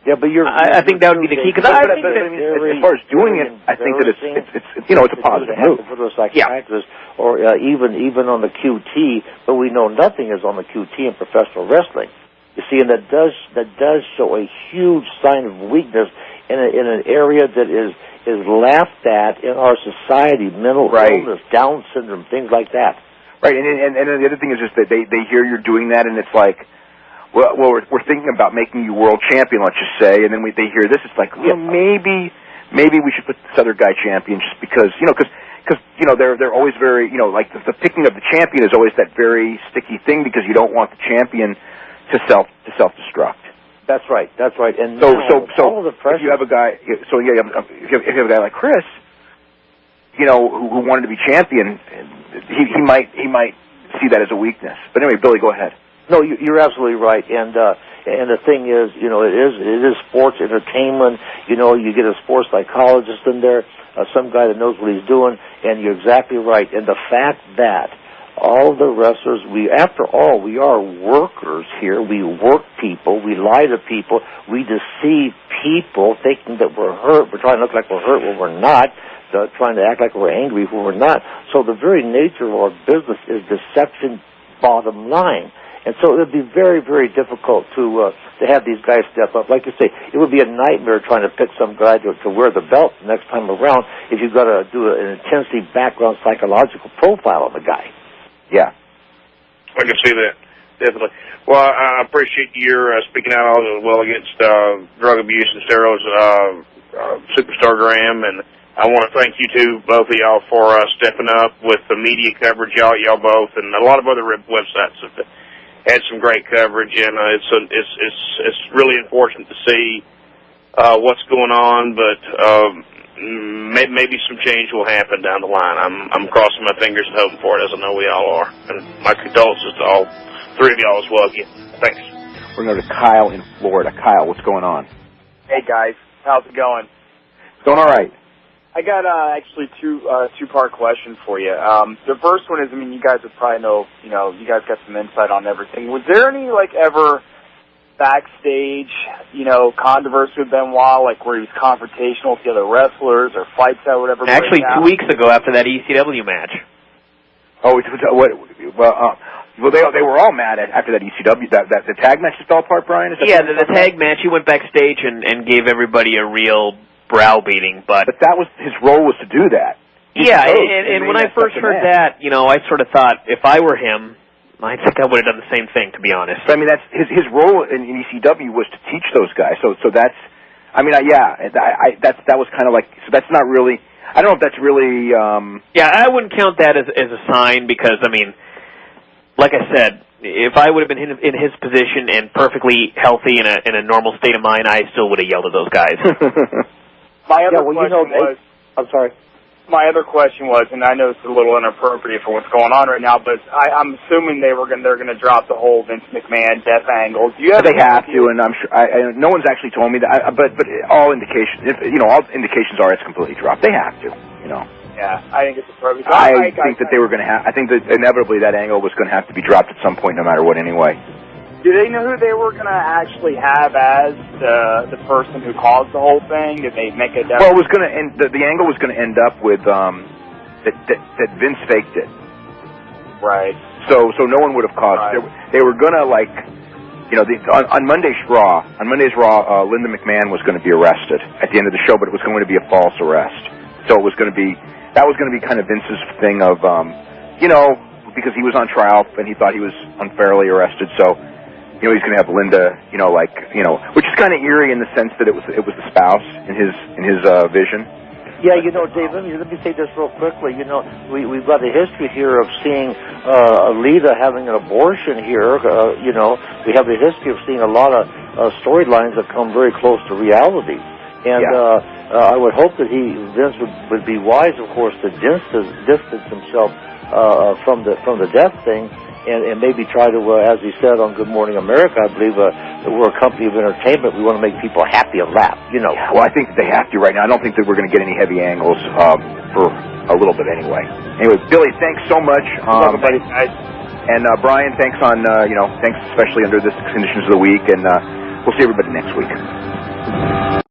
Yeah, but I think that would be the key, because I think that as far as doing it, I think that it's a positive move. For those psychiatrists, or even on the QT, but we know nothing is on the QT in professional wrestling. You see, and that does show a huge sign of weakness in an area that is laughed at in our society: mental illness, Down syndrome, things like that. Right, and the other thing is just that they hear you're doing that, and it's like. Well, we're thinking about making you world champion, let's just say, and then they hear this. It's like, maybe we should put this other guy champion, just because, because they're always very, like the picking of the champion is always that very sticky thing, because you don't want the champion to self-destruct. That's right. And so all the pressure. If you have a guy, if you have a guy like Chris, you know, who wanted to be champion, he might see that as a weakness. But anyway, Billy, go ahead. No, you're absolutely right. And the thing is, you know, it is sports entertainment. You know, you get a sports psychologist in there, some guy that knows what he's doing, and you're exactly right. And the fact that all the wrestlers, after all, we are workers here. We work people. We lie to people. We deceive people thinking that we're hurt. We're trying to look like we're hurt when we're not. Trying to act like we're angry when we're not. So the very nature of our business is deception, bottom line. And so it would be very, very difficult to have these guys step up. Like you say, it would be a nightmare trying to pick some guy to wear the belt the next time around if you've got to do an intensely background psychological profile on the guy. Yeah. I can see that, definitely. Well, I appreciate your speaking out as well against drug abuse and steroids, Superstar Graham, and I want to thank you too, both of y'all, for stepping up with the media coverage. Y'all both, and a lot of other websites have had some great coverage, and it's really unfortunate to see what's going on, but maybe some change will happen down the line. I'm crossing my fingers and hoping for it, as I know we all are. And my condolences to all three of y'all as well again. Thanks. We're going to go to Kyle in Florida. Kyle, what's going on? Hey guys, how's it going? It's going all right. I got actually two-part question for you. The first one is, I mean, you guys would probably know, you know, you guys got some insight on everything. Was there any ever backstage, you know, controversy with Benoit, like where he was confrontational with the other wrestlers or fights that would ever break out? Actually, 2 weeks ago after that ECW match. Oh, well, they were all mad after that ECW, that the tag match fell apart, Brian? Yeah, the tag match, he went backstage and gave everybody a real browbeating, but that was his role, was to do that. Yeah, and when I first heard that, you know, I sort of thought, if I were him, I think I would have done the same thing, to be honest. But, I mean, that's his role in ECW was to teach those guys. So that's, I mean, that was kind of like, so that's not really, I don't know if that's really. Yeah, I wouldn't count that as a sign because, I mean, like I said, if I would have been in his position and perfectly healthy in a normal state of mind, I still would have yelled at those guys. My other question was, I'm sorry. My other question was, and I know it's a little inappropriate for what's going on right now, but I'm assuming they're going to drop the whole Vince McMahon death angle. Do you have? They have to, and I'm sure. No one's actually told me that, but all indications, all indications are it's completely dropped. They have to, you know. Yeah, I think it's appropriate. I think that they were going to have. I think that inevitably that angle was going to have to be dropped at some point, no matter what. Anyway. Do they know who they were going to actually have as the person who caused the whole thing? Did they make a? Well, it was going to end. The angle was going to end up with that Vince faked it. Right. So no one would have caused it. They were going to on Monday's Raw. On Monday's Raw, Linda McMahon was going to be arrested at the end of the show, but it was going to be a false arrest. So it was going to be kind of Vince's thing of because he was on trial and he thought he was unfairly arrested. So. He's going to have Linda, which is kind of eerie in the sense that it was the spouse in his vision. Yeah, Dave, let me say this real quickly. We've got a history here of seeing Alita having an abortion here. We have a history of seeing a lot of storylines that come very close to reality. And I would hope that Vince would be wise, of course, to distance himself from the death thing. And maybe try to, as he said on Good Morning America, I believe we're a company of entertainment. We want to make people happy and laugh, Well, I think they have to right now. I don't think that we're going to get any heavy angles for a little bit anyway. Anyway, Billy, thanks so much. Thanks, guys. And Brian, thanks thanks especially under the conditions of the week. And we'll see everybody next week.